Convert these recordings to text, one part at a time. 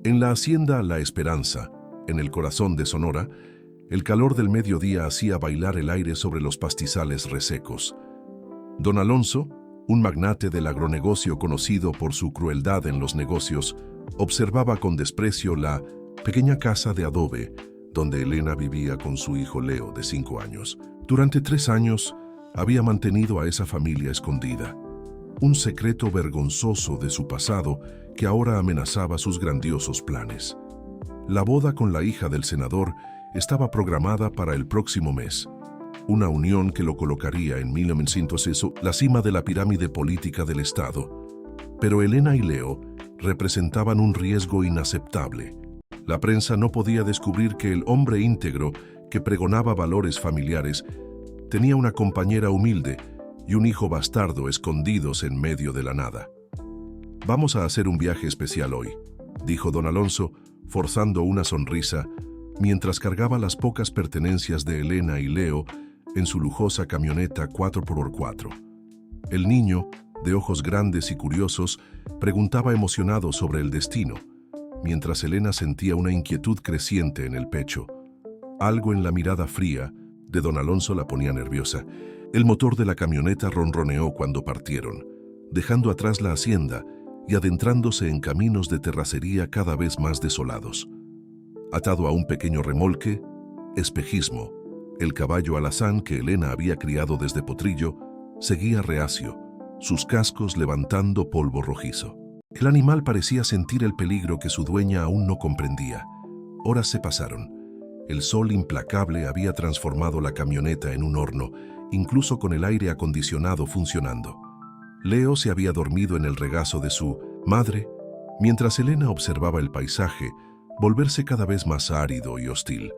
En la hacienda La Esperanza, en el corazón de Sonora, el calor del mediodía hacía bailar el aire sobre los pastizales resecos. Don Alonso, un magnate del agronegocio conocido por su crueldad en los negocios, observaba con desprecio la pequeña casa de adobe donde Elena vivía con su hijo Leo, de 5 años. Durante 3 años había mantenido a esa familia escondida, un secreto vergonzoso de su pasado que ahora amenazaba sus grandiosos planes. La boda con la hija del senador estaba programada para el próximo mes, una unión que lo colocaría en 1906 la cima de la pirámide política del Estado. Pero Elena y Leo representaban un riesgo inaceptable. La prensa no podía descubrir que el hombre íntegro que pregonaba valores familiares tenía una compañera humilde y un hijo bastardo escondidos en medio de la nada. «Vamos a hacer un viaje especial hoy», dijo don Alonso, forzando una sonrisa, mientras cargaba las pocas pertenencias de Elena y Leo en su lujosa camioneta 4x4. El niño, de ojos grandes y curiosos, preguntaba emocionado sobre el destino, mientras Elena sentía una inquietud creciente en el pecho. Algo en la mirada fría de don Alonso la ponía nerviosa. El motor de la camioneta ronroneó cuando partieron, dejando atrás la hacienda y adentrándose en caminos de terracería cada vez más desolados. Atado a un pequeño remolque, Espejismo, el caballo alazán que Elena había criado desde potrillo, seguía reacio, sus cascos levantando polvo rojizo. El animal parecía sentir el peligro que su dueña aún no comprendía. Horas se pasaron. El sol implacable había transformado la camioneta en un horno, incluso con el aire acondicionado funcionando. Leo se había dormido en el regazo de su madre, mientras Elena observaba el paisaje volverse cada vez más árido y hostil.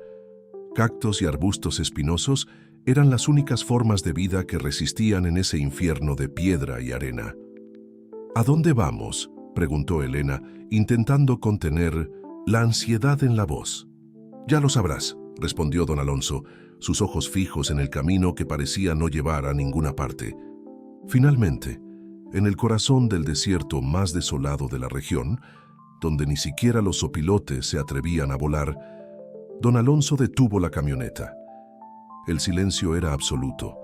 Cactos y arbustos espinosos eran las únicas formas de vida que resistían en ese infierno de piedra y arena. «¿A dónde vamos?», preguntó Elena, intentando contener la ansiedad en la voz. «Ya lo sabrás», respondió don Alonso, sus ojos fijos en el camino que parecía no llevar a ninguna parte. Finalmente, en el corazón del desierto más desolado de la región, donde ni siquiera los opilotes se atrevían a volar, don Alonso detuvo la camioneta. El silencio era absoluto,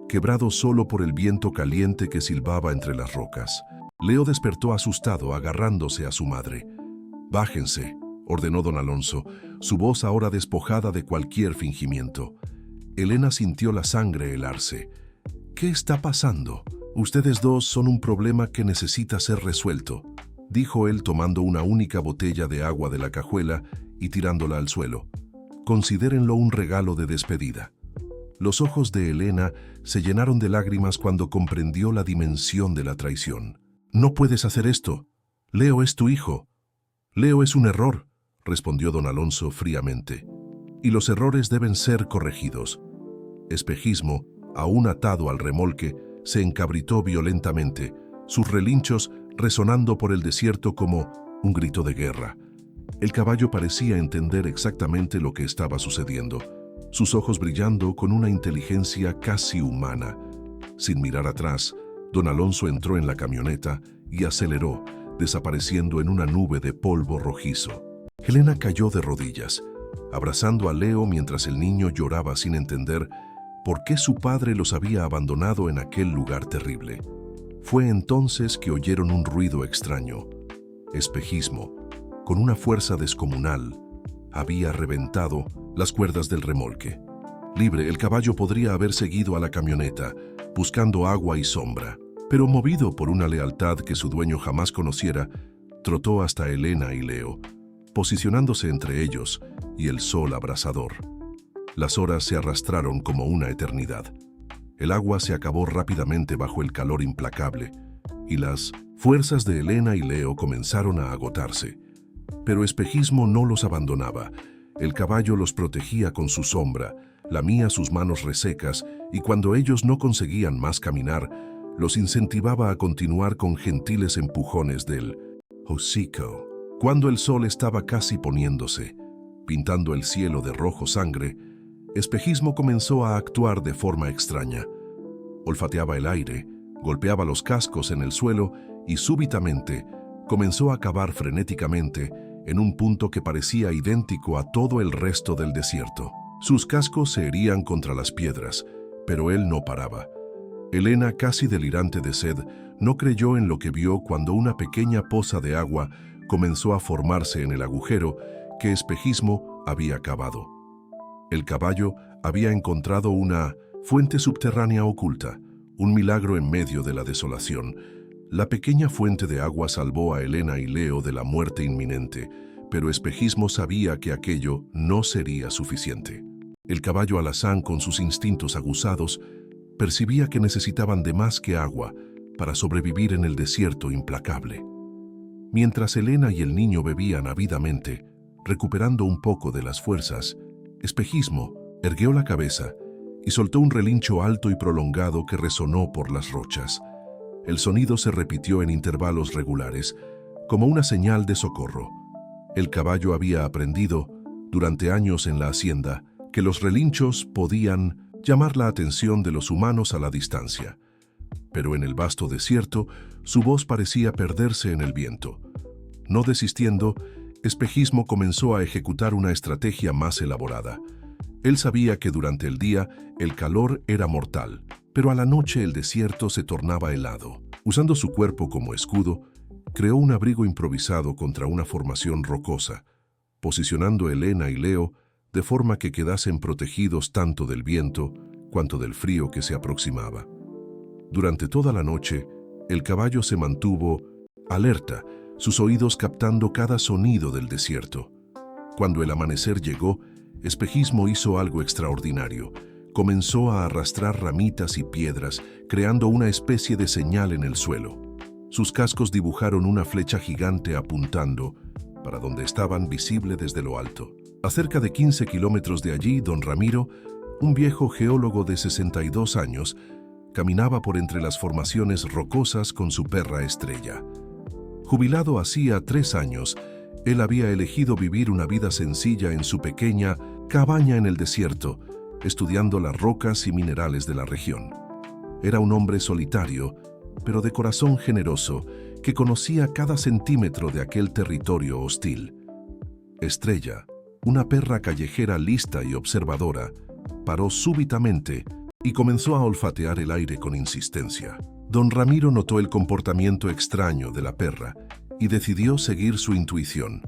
quebrado solo por el viento caliente que silbaba entre las rocas. Leo despertó asustado, agarrándose a su madre. «Bájense», ordenó don Alonso, su voz ahora despojada de cualquier fingimiento. Elena sintió la sangre helarse. «¿Qué está pasando? Ustedes dos son un problema que necesita ser resuelto», dijo él tomando una única botella de agua de la cajuela y tirándola al suelo. «Considérenlo un regalo de despedida». Los ojos de Elena se llenaron de lágrimas cuando comprendió la dimensión de la traición. «No puedes hacer esto. Leo es tu hijo». «Leo es un error», respondió don Alonso fríamente. «Y los errores deben ser corregidos». Espejismo, aún atado al remolque, se encabritó violentamente, sus relinchos resonando por el desierto como un grito de guerra. El caballo parecía entender exactamente lo que estaba sucediendo, sus ojos brillando con una inteligencia casi humana. Sin mirar atrás, don Alonso entró en la camioneta y aceleró, desapareciendo en una nube de polvo rojizo. Elena cayó de rodillas, abrazando a Leo mientras el niño lloraba sin entender por qué su padre los había abandonado en aquel lugar terrible. Fue entonces que oyeron un ruido extraño. Espejismo, con una fuerza descomunal, había reventado las cuerdas del remolque. Libre, el caballo podría haber seguido a la camioneta, buscando agua y sombra, pero movido por una lealtad que su dueño jamás conociera, trotó hasta Elena y Leo, posicionándose entre ellos y el sol abrasador. Las horas se arrastraron como una eternidad. El agua se acabó rápidamente bajo el calor implacable, y las fuerzas de Elena y Leo comenzaron a agotarse. Pero Espejismo no los abandonaba. El caballo los protegía con su sombra, lamía sus manos resecas, y cuando ellos no conseguían más caminar, los incentivaba a continuar con gentiles empujones del hocico. Cuando el sol estaba casi poniéndose, pintando el cielo de rojo sangre, Espejismo comenzó a actuar de forma extraña. Olfateaba el aire, golpeaba los cascos en el suelo y súbitamente comenzó a cavar frenéticamente, en un punto que parecía idéntico a todo el resto del desierto. Sus cascos se herían contra las piedras, pero él no paraba. Elena, casi delirante de sed, no creyó en lo que vio cuando una pequeña poza de agua comenzó a formarse en el agujero que Espejismo había cavado. El caballo había encontrado una fuente subterránea oculta, un milagro en medio de la desolación. La pequeña fuente de agua salvó a Elena y Leo de la muerte inminente, pero Espejismo sabía que aquello no sería suficiente. El caballo alazán, con sus instintos aguzados, percibía que necesitaban de más que agua para sobrevivir en el desierto implacable. Mientras Elena y el niño bebían ávidamente, recuperando un poco de las fuerzas, Espejismo erguió la cabeza y soltó un relincho alto y prolongado que resonó por las rochas. El sonido se repitió en intervalos regulares, como una señal de socorro. El caballo había aprendido, durante años en la hacienda, que los relinchos podían llamar la atención de los humanos a la distancia. Pero en el vasto desierto, su voz parecía perderse en el viento. No desistiendo, Espejismo comenzó a ejecutar una estrategia más elaborada. Él sabía que durante el día el calor era mortal, pero a la noche el desierto se tornaba helado. Usando su cuerpo como escudo, creó un abrigo improvisado contra una formación rocosa, posicionando a Elena y Leo de forma que quedasen protegidos tanto del viento cuanto del frío que se aproximaba. Durante toda la noche, el caballo se mantuvo alerta, sus oídos captando cada sonido del desierto. Cuando el amanecer llegó, Espejismo hizo algo extraordinario. Comenzó a arrastrar ramitas y piedras, creando una especie de señal en el suelo. Sus cascos dibujaron una flecha gigante apuntando para donde estaban visible desde lo alto. A cerca de 15 kilómetros de allí, don Ramiro, un viejo geólogo de 62 años, caminaba por entre las formaciones rocosas con su perra Estrella. Jubilado hacía 3 años, él había elegido vivir una vida sencilla en su pequeña cabaña en el desierto, estudiando las rocas y minerales de la región. Era un hombre solitario, pero de corazón generoso, que conocía cada centímetro de aquel territorio hostil. Estrella, una perra callejera lista y observadora, paró súbitamente y comenzó a olfatear el aire con insistencia. Don Ramiro notó el comportamiento extraño de la perra y decidió seguir su intuición.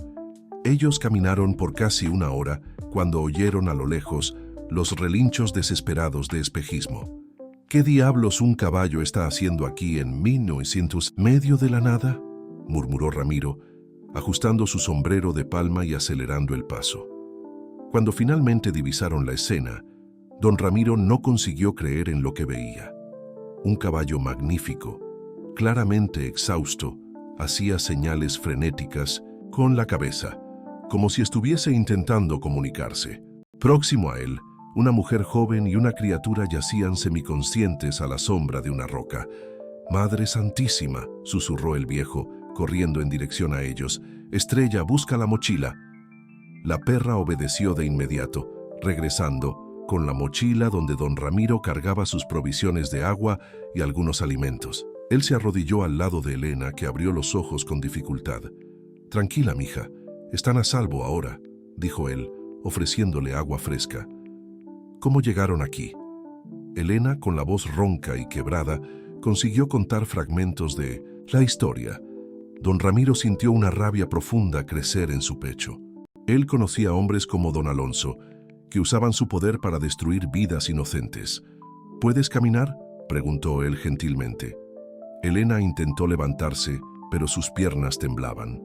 Ellos caminaron por casi una hora cuando oyeron a lo lejos los relinchos desesperados de Espejismo. ¿Qué diablos un caballo está haciendo aquí en 1900, medio de la nada?, murmuró Ramiro, ajustando su sombrero de palma y acelerando el paso. Cuando finalmente divisaron la escena, don Ramiro no consiguió creer en lo que veía. Un caballo magnífico, claramente exhausto, hacía señales frenéticas con la cabeza, como si estuviese intentando comunicarse. Próximo a él, una mujer joven y una criatura yacían semiconscientes a la sombra de una roca. «Madre Santísima», susurró el viejo, corriendo en dirección a ellos. «Estrella, busca la mochila». La perra obedeció de inmediato, regresando con la mochila donde don Ramiro cargaba sus provisiones de agua y algunos alimentos. Él se arrodilló al lado de Elena, que abrió los ojos con dificultad. «Tranquila, mija, están a salvo ahora», dijo él, ofreciéndole agua fresca. «¿Cómo llegaron aquí?». Elena, con la voz ronca y quebrada, consiguió contar fragmentos de la historia. Don Ramiro sintió una rabia profunda crecer en su pecho. Él conocía hombres como don Alonso, que usaban su poder para destruir vidas inocentes. «¿Puedes caminar?», preguntó él gentilmente. Elena intentó levantarse, pero sus piernas temblaban.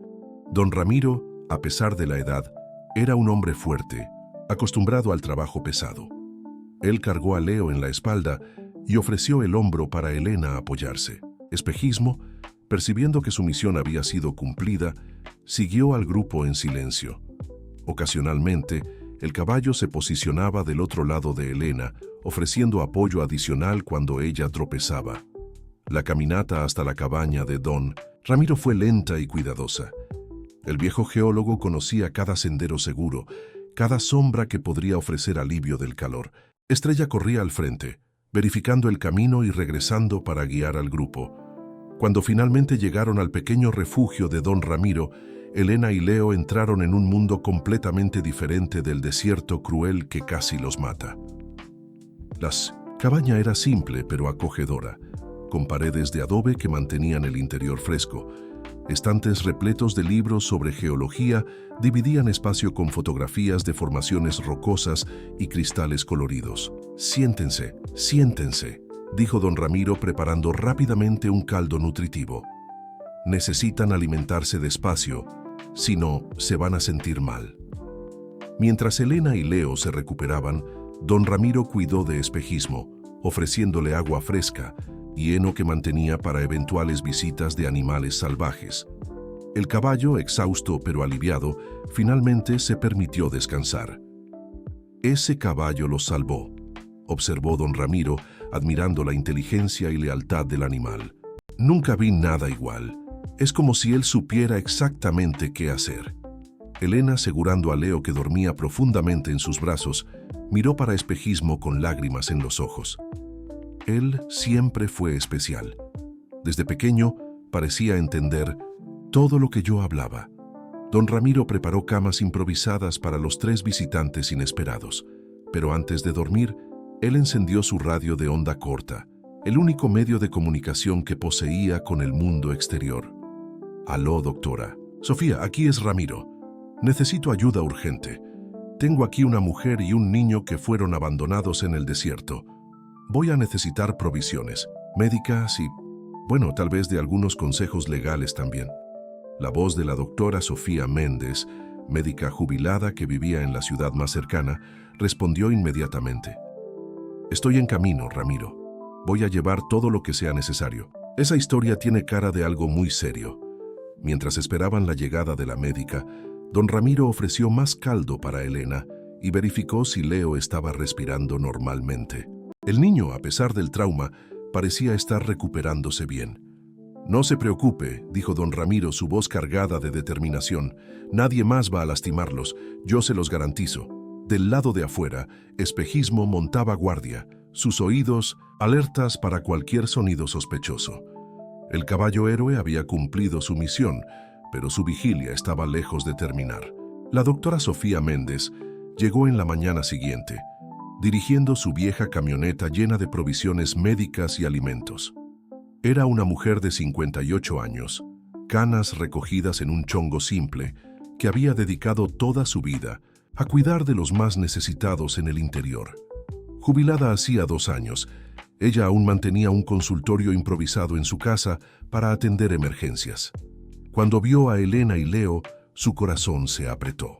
Don Ramiro, a pesar de la edad, era un hombre fuerte, acostumbrado al trabajo pesado. Él cargó a Leo en la espalda y ofreció el hombro para Elena apoyarse. Espejismo, percibiendo que su misión había sido cumplida, siguió al grupo en silencio. Ocasionalmente, el caballo se posicionaba del otro lado de Elena, ofreciendo apoyo adicional cuando ella tropezaba. La caminata hasta la cabaña de don Ramiro fue lenta y cuidadosa. El viejo geólogo conocía cada sendero seguro, cada sombra que podría ofrecer alivio del calor. Estrella corría al frente, verificando el camino y regresando para guiar al grupo. Cuando finalmente llegaron al pequeño refugio de don Ramiro, Elena y Leo entraron en un mundo completamente diferente del desierto cruel que casi los mata. La cabaña era simple pero acogedora, con paredes de adobe que mantenían el interior fresco. Estantes repletos de libros sobre geología dividían espacio con fotografías de formaciones rocosas y cristales coloridos. «Siéntense, siéntense», dijo don Ramiro preparando rápidamente un caldo nutritivo. «Necesitan alimentarse despacio, si no, se van a sentir mal». Mientras Elena y Leo se recuperaban, don Ramiro cuidó de Espejismo, ofreciéndole agua fresca y heno que mantenía para eventuales visitas de animales salvajes. El caballo, exhausto pero aliviado, finalmente se permitió descansar. «Ese caballo los salvó», observó don Ramiro, admirando la inteligencia y lealtad del animal. «Nunca vi nada igual. Es como si él supiera exactamente qué hacer». Elena, asegurando a Leo que dormía profundamente en sus brazos, miró para Espejismo con lágrimas en los ojos. Él siempre fue especial. Desde pequeño parecía entender todo lo que yo hablaba. Don Ramiro preparó camas improvisadas para los 3 visitantes inesperados, pero antes de dormir, él encendió su radio de onda corta, el único medio de comunicación que poseía con el mundo exterior. «Aló, doctora. Sofía, aquí es Ramiro. Necesito ayuda urgente. Tengo aquí una mujer y un niño que fueron abandonados en el desierto. Voy a necesitar provisiones, médicas y, bueno, tal vez de algunos consejos legales también». La voz de la doctora Sofía Méndez, médica jubilada que vivía en la ciudad más cercana, respondió inmediatamente. «Estoy en camino, Ramiro. Voy a llevar todo lo que sea necesario. Esa historia tiene cara de algo muy serio». Mientras esperaban la llegada de la médica, don Ramiro ofreció más caldo para Elena y verificó si Leo estaba respirando normalmente. El niño, a pesar del trauma, parecía estar recuperándose bien. «No se preocupe», dijo don Ramiro, su voz cargada de determinación. «Nadie más va a lastimarlos, yo se los garantizo». Del lado de afuera, Espejismo montaba guardia, sus oídos alertas para cualquier sonido sospechoso. El caballo héroe había cumplido su misión, pero su vigilia estaba lejos de terminar. La doctora Sofía Méndez llegó en la mañana siguiente, dirigiendo su vieja camioneta llena de provisiones médicas y alimentos. Era una mujer de 58 años, canas recogidas en un chongo simple, que había dedicado toda su vida a cuidar de los más necesitados en el interior. Jubilada hacía 2 años, ella aún mantenía un consultorio improvisado en su casa para atender emergencias. Cuando vio a Elena y Leo, su corazón se apretó.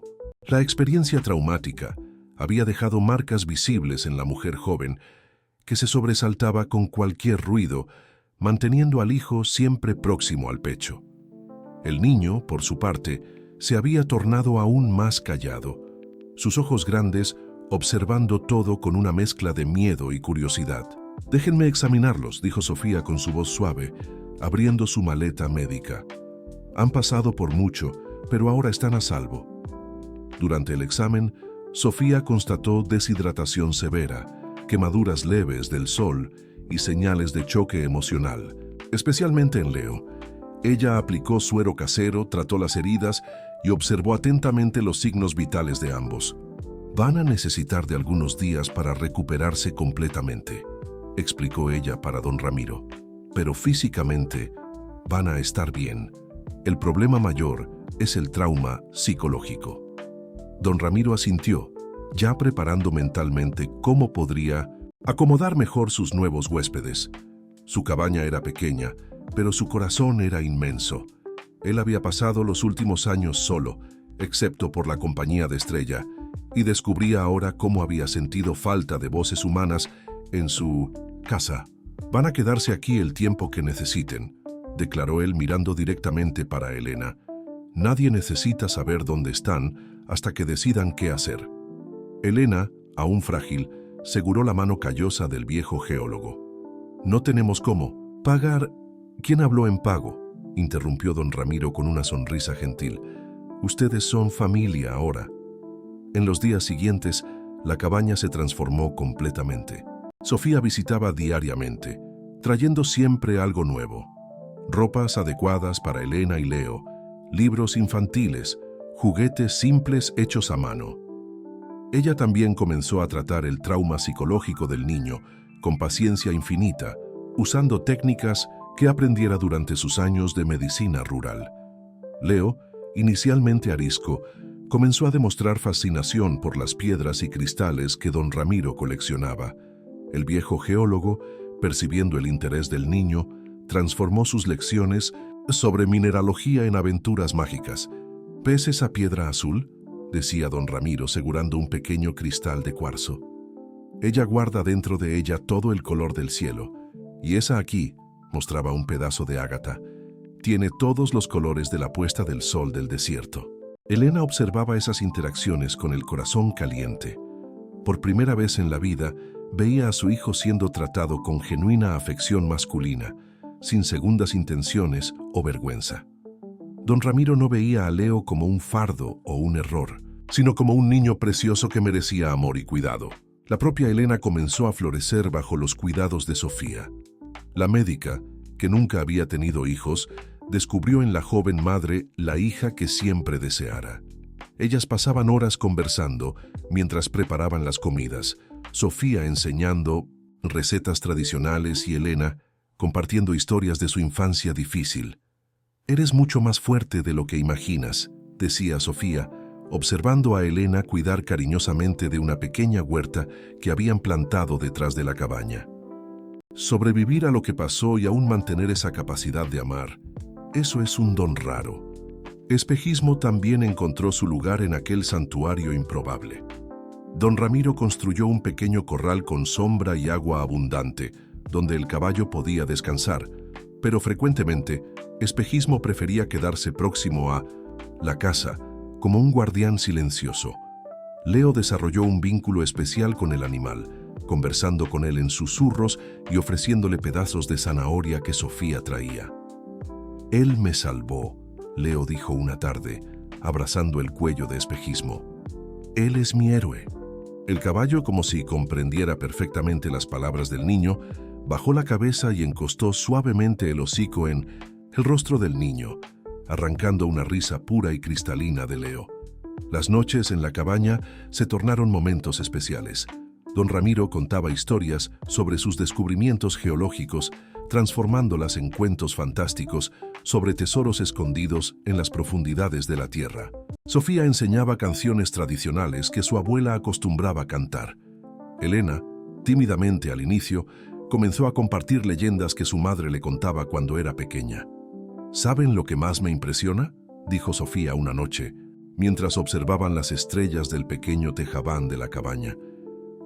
La experiencia traumática había dejado marcas visibles en la mujer joven, que se sobresaltaba con cualquier ruido, manteniendo al hijo siempre próximo al pecho. El niño, por su parte, se había tornado aún más callado, sus ojos grandes observando todo con una mezcla de miedo y curiosidad. «Déjenme examinarlos», dijo Sofía con su voz suave, abriendo su maleta médica. «Han pasado por mucho, pero ahora están a salvo». Durante el examen, Sofía constató deshidratación severa, quemaduras leves del sol y señales de choque emocional, especialmente en Leo. Ella aplicó suero casero, trató las heridas y observó atentamente los signos vitales de ambos. «Van a necesitar de algunos días para recuperarse completamente», explicó ella para don Ramiro. «Pero físicamente van a estar bien. El problema mayor es el trauma psicológico». Don Ramiro asintió, ya preparando mentalmente cómo podría acomodar mejor sus nuevos huéspedes. Su cabaña era pequeña, pero su corazón era inmenso. Él había pasado los últimos años solo, excepto por la compañía de Estrella, y descubría ahora cómo había sentido falta de voces humanas en su casa. «Van a quedarse aquí el tiempo que necesiten», declaró él mirando directamente para Elena. «Nadie necesita saber dónde están hasta que decidan qué hacer». Elena, aún frágil, seguró la mano callosa del viejo geólogo. «No tenemos cómo pagar». «¿Quién habló en pago?», interrumpió don Ramiro con una sonrisa gentil. «Ustedes son familia ahora». En los días siguientes, la cabaña se transformó completamente. Sofía visitaba diariamente, trayendo siempre algo nuevo. Ropas adecuadas para Elena y Leo, libros infantiles, juguetes simples hechos a mano. Ella también comenzó a tratar el trauma psicológico del niño con paciencia infinita, usando técnicas que aprendiera durante sus años de medicina rural. Leo, inicialmente arisco, comenzó a demostrar fascinación por las piedras y cristales que don Ramiro coleccionaba. El viejo geólogo, percibiendo el interés del niño, transformó sus lecciones sobre mineralogía en aventuras mágicas. ¿Ves esa piedra azul?, decía don Ramiro, segurando un pequeño cristal de cuarzo. Ella guarda dentro de ella todo el color del cielo, y esa aquí, mostraba un pedazo de ágata, tiene todos los colores de la puesta del sol del desierto. Elena observaba esas interacciones con el corazón caliente. Por primera vez en la vida, veía a su hijo siendo tratado con genuina afección masculina, sin segundas intenciones o vergüenza. Don Ramiro no veía a Leo como un fardo o un error, sino como un niño precioso que merecía amor y cuidado. La propia Elena comenzó a florecer bajo los cuidados de Sofía. La médica, que nunca había tenido hijos, descubrió en la joven madre la hija que siempre deseara. Ellas pasaban horas conversando mientras preparaban las comidas, Sofía enseñando recetas tradicionales y Elena compartiendo historias de su infancia difícil. «Eres mucho más fuerte de lo que imaginas», decía Sofía, observando a Elena cuidar cariñosamente de una pequeña huerta que habían plantado detrás de la cabaña. Sobrevivir a lo que pasó y aún mantener esa capacidad de amar, eso es un don raro. Espejismo también encontró su lugar en aquel santuario improbable. Don Ramiro construyó un pequeño corral con sombra y agua abundante, donde el caballo podía descansar, pero frecuentemente Espejismo prefería quedarse próximo a la casa, como un guardián silencioso. Leo desarrolló un vínculo especial con el animal, conversando con él en susurros y ofreciéndole pedazos de zanahoria que Sofía traía. «Él me salvó», Leo dijo una tarde, abrazando el cuello de Espejismo. «Él es mi héroe». El caballo, como si comprendiera perfectamente las palabras del niño, bajó la cabeza y encostó suavemente el hocico en el rostro del niño, arrancando una risa pura y cristalina de Leo. Las noches en la cabaña se tornaron momentos especiales. Don Ramiro contaba historias sobre sus descubrimientos geológicos, transformándolas en cuentos fantásticos sobre tesoros escondidos en las profundidades de la tierra. Sofía enseñaba canciones tradicionales que su abuela acostumbraba cantar. Elena, tímidamente al inicio, comenzó a compartir leyendas que su madre le contaba cuando era pequeña. «¿Saben lo que más me impresiona?», dijo Sofía una noche, mientras observaban las estrellas del pequeño tejabán de la cabaña.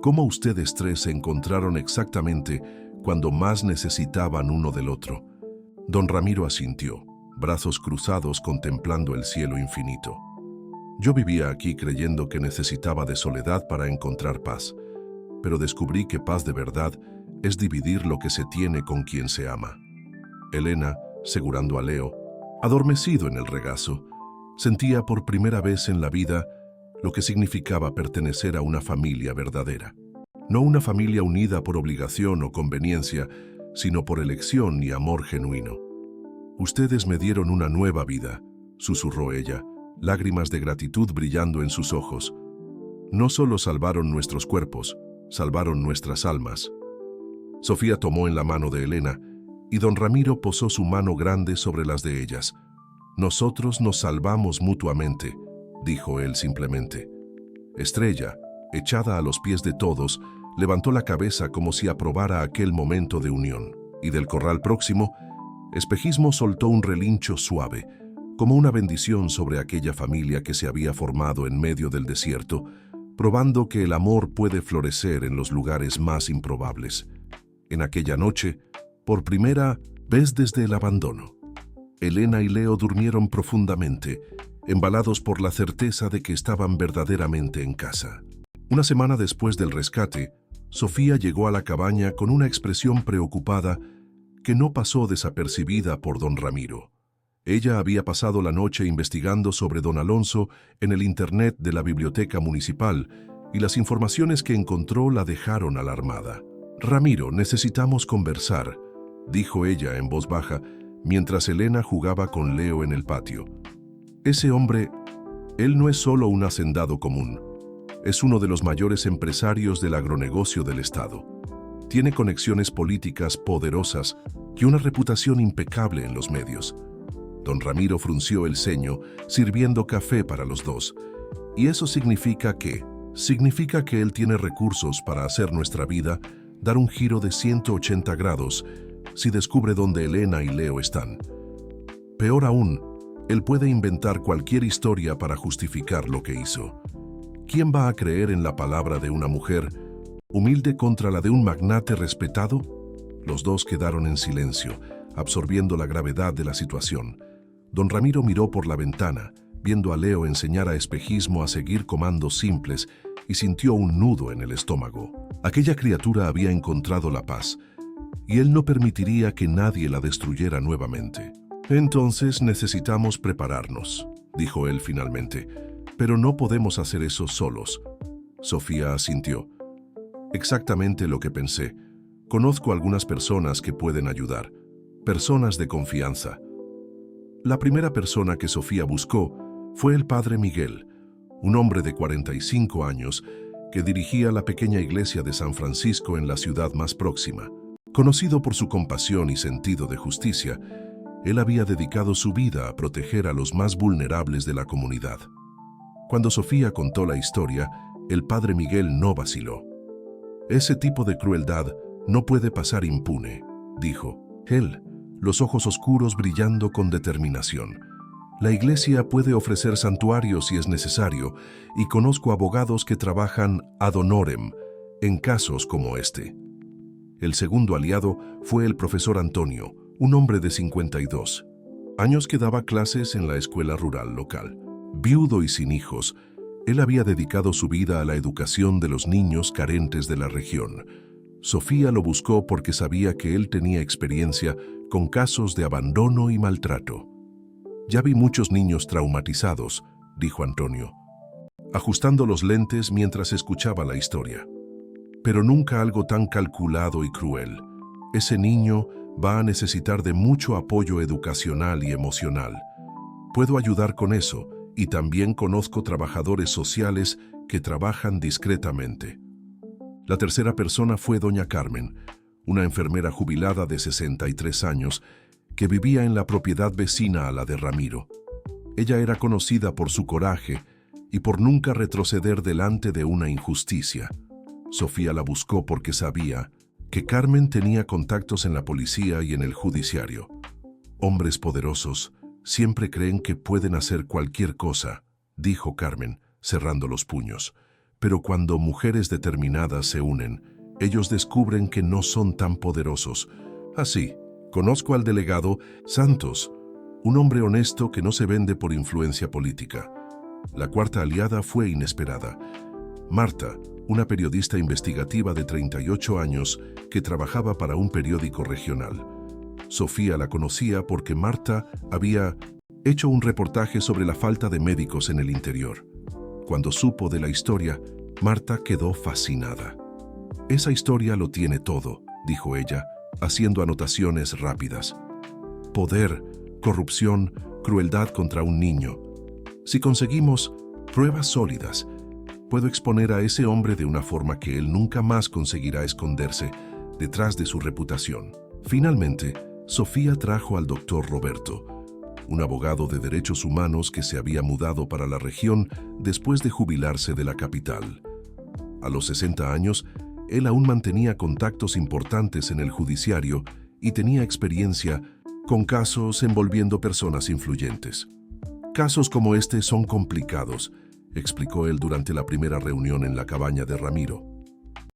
«¿Cómo ustedes tres se encontraron exactamente cuando más necesitaban uno del otro?» Don Ramiro asintió, brazos cruzados contemplando el cielo infinito. «Yo vivía aquí creyendo que necesitaba de soledad para encontrar paz, pero descubrí que paz de verdad es dividir lo que se tiene con quien se ama». Elena, segurando a Leo, adormecido en el regazo, sentía por primera vez en la vida lo que significaba pertenecer a una familia verdadera. No una familia unida por obligación o conveniencia, sino por elección y amor genuino. «Ustedes me dieron una nueva vida», susurró ella, lágrimas de gratitud brillando en sus ojos. «No solo salvaron nuestros cuerpos, salvaron nuestras almas». Sofía tomó en la mano de Elena y don Ramiro posó su mano grande sobre las de ellas. «Nosotros nos salvamos mutuamente», dijo él simplemente. Estrella, echada a los pies de todos, levantó la cabeza como si aprobara aquel momento de unión, y del corral próximo, Espejismo soltó un relincho suave, como una bendición sobre aquella familia que se había formado en medio del desierto, probando que el amor puede florecer en los lugares más improbables. En aquella noche, por primera vez desde el abandono, Elena y Leo durmieron profundamente, embalados por la certeza de que estaban verdaderamente en casa. Una semana después del rescate, Sofía llegó a la cabaña con una expresión preocupada que no pasó desapercibida por don Ramiro. Ella había pasado la noche investigando sobre don Alonso en el internet de la biblioteca municipal y las informaciones que encontró la dejaron alarmada. «Ramiro, necesitamos conversar», dijo ella en voz baja, mientras Elena jugaba con Leo en el patio. Ese hombre, él no es solo un hacendado común. Es uno de los mayores empresarios del agronegocio del Estado. Tiene conexiones políticas poderosas y una reputación impecable en los medios. Don Ramiro frunció el ceño, sirviendo café para los dos. ¿Y eso significa qué? Significa que él tiene recursos para hacer nuestra vida dar un giro de 180 grados si descubre dónde Elena y Leo están. Peor aún, él puede inventar cualquier historia para justificar lo que hizo. ¿Quién va a creer en la palabra de una mujer humilde contra la de un magnate respetado? Los dos quedaron en silencio, absorbiendo la gravedad de la situación. Don Ramiro miró por la ventana, viendo a Leo enseñar a espejismo a seguir comandos simples, y sintió un nudo en el estómago. Aquella criatura había encontrado la paz, y él no permitiría que nadie la destruyera nuevamente. Entonces necesitamos prepararnos, dijo él finalmente, pero no podemos hacer eso solos. Sofía asintió. Exactamente lo que pensé. Conozco algunas personas que pueden ayudar, personas de confianza. La primera persona que Sofía buscó fue el padre Miguel, un hombre de 45 años que dirigía la pequeña iglesia de San Francisco en la ciudad más próxima. Conocido por su compasión y sentido de justicia, él había dedicado su vida a proteger a los más vulnerables de la comunidad. Cuando Sofía contó la historia, el padre Miguel no vaciló. Ese tipo de crueldad no puede pasar impune, dijo él, los ojos oscuros brillando con determinación. La iglesia puede ofrecer santuario si es necesario, y conozco abogados que trabajan ad honorem en casos como este. El segundo aliado fue el profesor Antonio, un hombre de 52 años que daba clases en la escuela rural local. Viudo y sin hijos, él había dedicado su vida a la educación de los niños carentes de la región. Sofía lo buscó porque sabía que él tenía experiencia con casos de abandono y maltrato. Ya vi muchos niños traumatizados, dijo Antonio, ajustando los lentes mientras escuchaba la historia. Pero nunca algo tan calculado y cruel. Ese niño va a necesitar de mucho apoyo educacional y emocional. Puedo ayudar con eso, y también conozco trabajadores sociales que trabajan discretamente. La tercera persona fue doña Carmen, una enfermera jubilada de 63 años que vivía en la propiedad vecina a la de Ramiro. Ella era conocida por su coraje y por nunca retroceder delante de una injusticia. Sofía la buscó porque sabía que Carmen tenía contactos en la policía y en el judiciario. Hombres poderosos siempre creen que pueden hacer cualquier cosa, dijo Carmen, cerrando los puños. Pero cuando mujeres determinadas se unen, ellos descubren que no son tan poderosos. Así, conozco al delegado Santos, un hombre honesto que no se vende por influencia política. La cuarta aliada fue inesperada. Marta, una periodista investigativa de 38 años que trabajaba para un periódico regional. Sofía la conocía porque Marta había hecho un reportaje sobre la falta de médicos en el interior. Cuando supo de la historia, Marta quedó fascinada. Esa historia lo tiene todo, dijo ella, haciendo anotaciones rápidas. Poder, corrupción, crueldad contra un niño. Si conseguimos pruebas sólidas, puedo exponer a ese hombre de una forma que él nunca más conseguirá esconderse detrás de su reputación. Finalmente, Sofía trajo al doctor Roberto, un abogado de derechos humanos que se había mudado para la región después de jubilarse de la capital. A los 60 años, él aún mantenía contactos importantes en el judiciario y tenía experiencia con casos envolviendo personas influyentes. Casos como este son complicados, explicó él durante la primera reunión en la cabaña de Ramiro.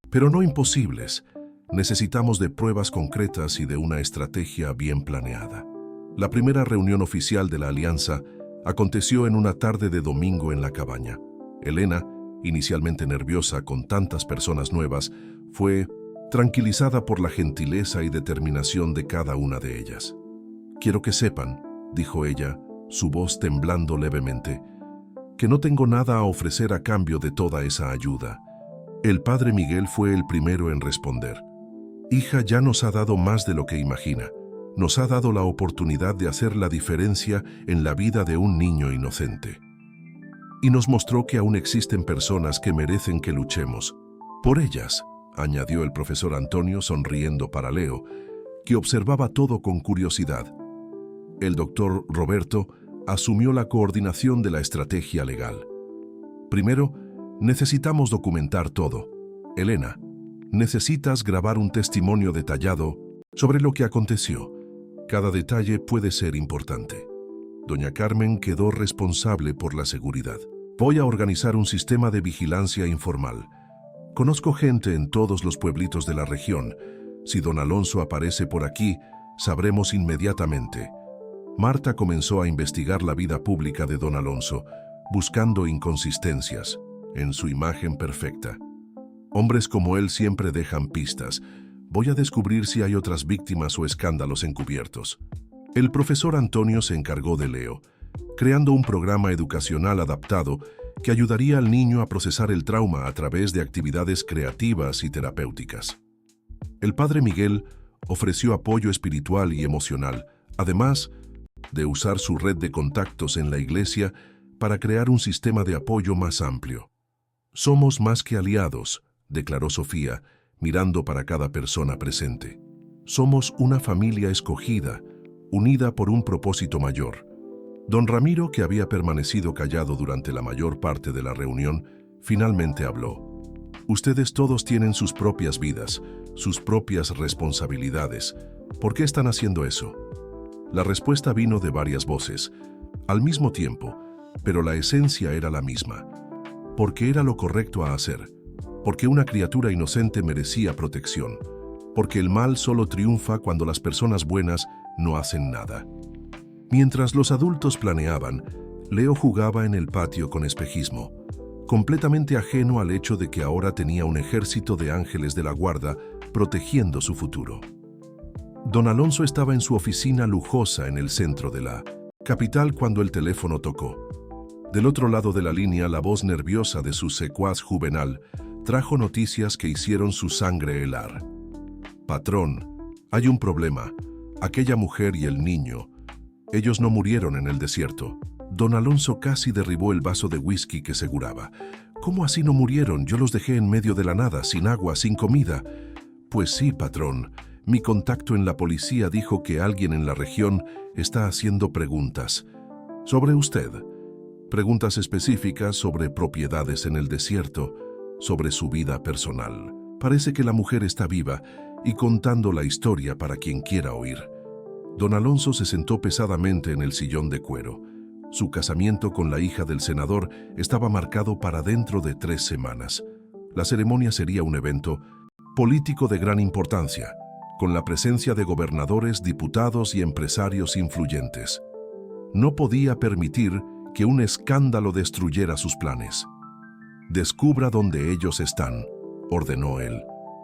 Pero no imposibles. Necesitamos de pruebas concretas y de una estrategia bien planeada. La primera reunión oficial de la alianza aconteció en una tarde de domingo en la cabaña. Elena, inicialmente nerviosa con tantas personas nuevas, fue tranquilizada por la gentileza y determinación de cada una de ellas. «Quiero que sepan», dijo ella, su voz temblando levemente, «que no tengo nada a ofrecer a cambio de toda esa ayuda». El padre Miguel fue el primero en responder. «Hija ya nos ha dado más de lo que imagina. nos ha dado la oportunidad de hacer la diferencia en la vida de un niño inocente. Y nos mostró que aún existen personas que merecen que luchemos por ellas, añadió el profesor Antonio sonriendo para Leo, que observaba todo con curiosidad. El doctor Roberto asumió la coordinación de la estrategia legal. Primero, necesitamos documentar todo. Elena, necesitas grabar un testimonio detallado sobre lo que aconteció. Cada detalle puede ser importante. Doña Carmen quedó responsable por la seguridad. Voy a organizar un sistema de vigilancia informal. Conozco gente en todos los pueblitos de la región. Si don Alonso aparece por aquí, sabremos inmediatamente. Marta comenzó a investigar la vida pública de don Alonso, buscando inconsistencias en su imagen perfecta. Hombres como él siempre dejan pistas. Voy a descubrir si hay otras víctimas o escándalos encubiertos. El profesor Antonio se encargó de Leo, creando un programa educacional adaptado que ayudaría al niño a procesar el trauma a través de actividades creativas y terapéuticas. El padre Miguel ofreció apoyo espiritual y emocional, además de usar su red de contactos en la iglesia para crear un sistema de apoyo más amplio. Somos más que aliados, declaró Sofía, mirando para cada persona presente. Somos una familia escogida, unida por un propósito mayor. Don Ramiro, que había permanecido callado durante la mayor parte de la reunión, finalmente habló. Ustedes todos tienen sus propias vidas, sus propias responsabilidades. ¿Por qué están haciendo eso? La respuesta vino de varias voces, al mismo tiempo, pero la esencia era la misma. Porque era lo correcto a hacer, porque una criatura inocente merecía protección, porque el mal solo triunfa cuando las personas buenas no hacen nada. Mientras los adultos planeaban, Leo jugaba en el patio con espejismo, completamente ajeno al hecho de que ahora tenía un ejército de ángeles de la guarda protegiendo su futuro. Don Alonso estaba en su oficina lujosa en el centro de la capital cuando el teléfono tocó. Del otro lado de la línea, la voz nerviosa de su secuaz Juvenal trajo noticias que hicieron su sangre helar. Patrón, hay un problema. Aquella mujer y el niño, ellos no murieron en el desierto. Don Alonso casi derribó el vaso de whisky que seguraba. ¿Cómo así no murieron? Yo los dejé en medio de la nada, sin agua, sin comida. Pues sí, patrón. Mi contacto en la policía dijo que alguien en la región está haciendo preguntas. Sobre usted. Preguntas específicas sobre propiedades en el desierto, sobre su vida personal. Parece que la mujer está viva y contando la historia para quien quiera oír. Don Alonso se sentó pesadamente en el sillón de cuero. Su casamiento con la hija del senador estaba marcado para dentro de 3 semanas. La ceremonia sería un evento político de gran importancia, con la presencia de gobernadores, diputados y empresarios influyentes. No podía permitir que un escándalo destruyera sus planes. «Descubra dónde ellos están», ordenó él,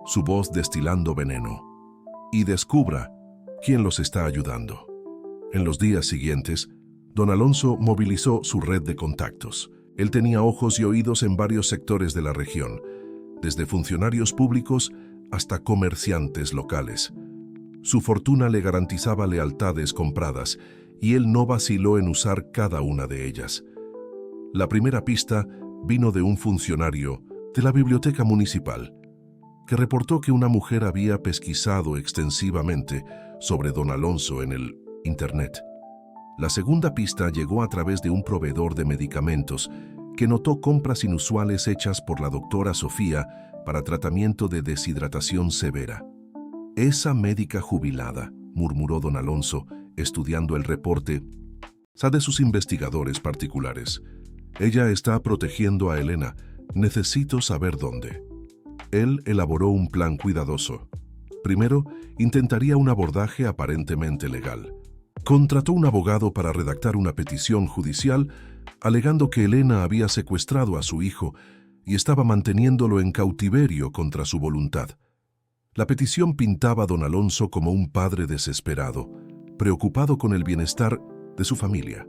su voz destilando veneno. «Y descubra quién los está ayudando». En los días siguientes, don Alonso movilizó su red de contactos. Él tenía ojos y oídos en varios sectores de la región, desde funcionarios públicos hasta comerciantes locales. Su fortuna le garantizaba lealtades compradas y él no vaciló en usar cada una de ellas. La primera pista vino de un funcionario de la biblioteca municipal, que reportó que una mujer había pesquisado extensivamente sobre don Alonso en el Internet. La segunda pista llegó a través de un proveedor de medicamentos que notó compras inusuales hechas por la doctora Sofía para tratamiento de deshidratación severa. «Esa médica jubilada», murmuró don Alonso, estudiando el reporte, «de sus investigadores particulares. Ella está protegiendo a Elena. Necesito saber dónde». Él elaboró un plan cuidadoso. Primero, intentaría un abordaje aparentemente legal. Contrató un abogado para redactar una petición judicial, alegando que Elena había secuestrado a su hijo y estaba manteniéndolo en cautiverio contra su voluntad. La petición pintaba a don Alonso como un padre desesperado, preocupado con el bienestar de su familia.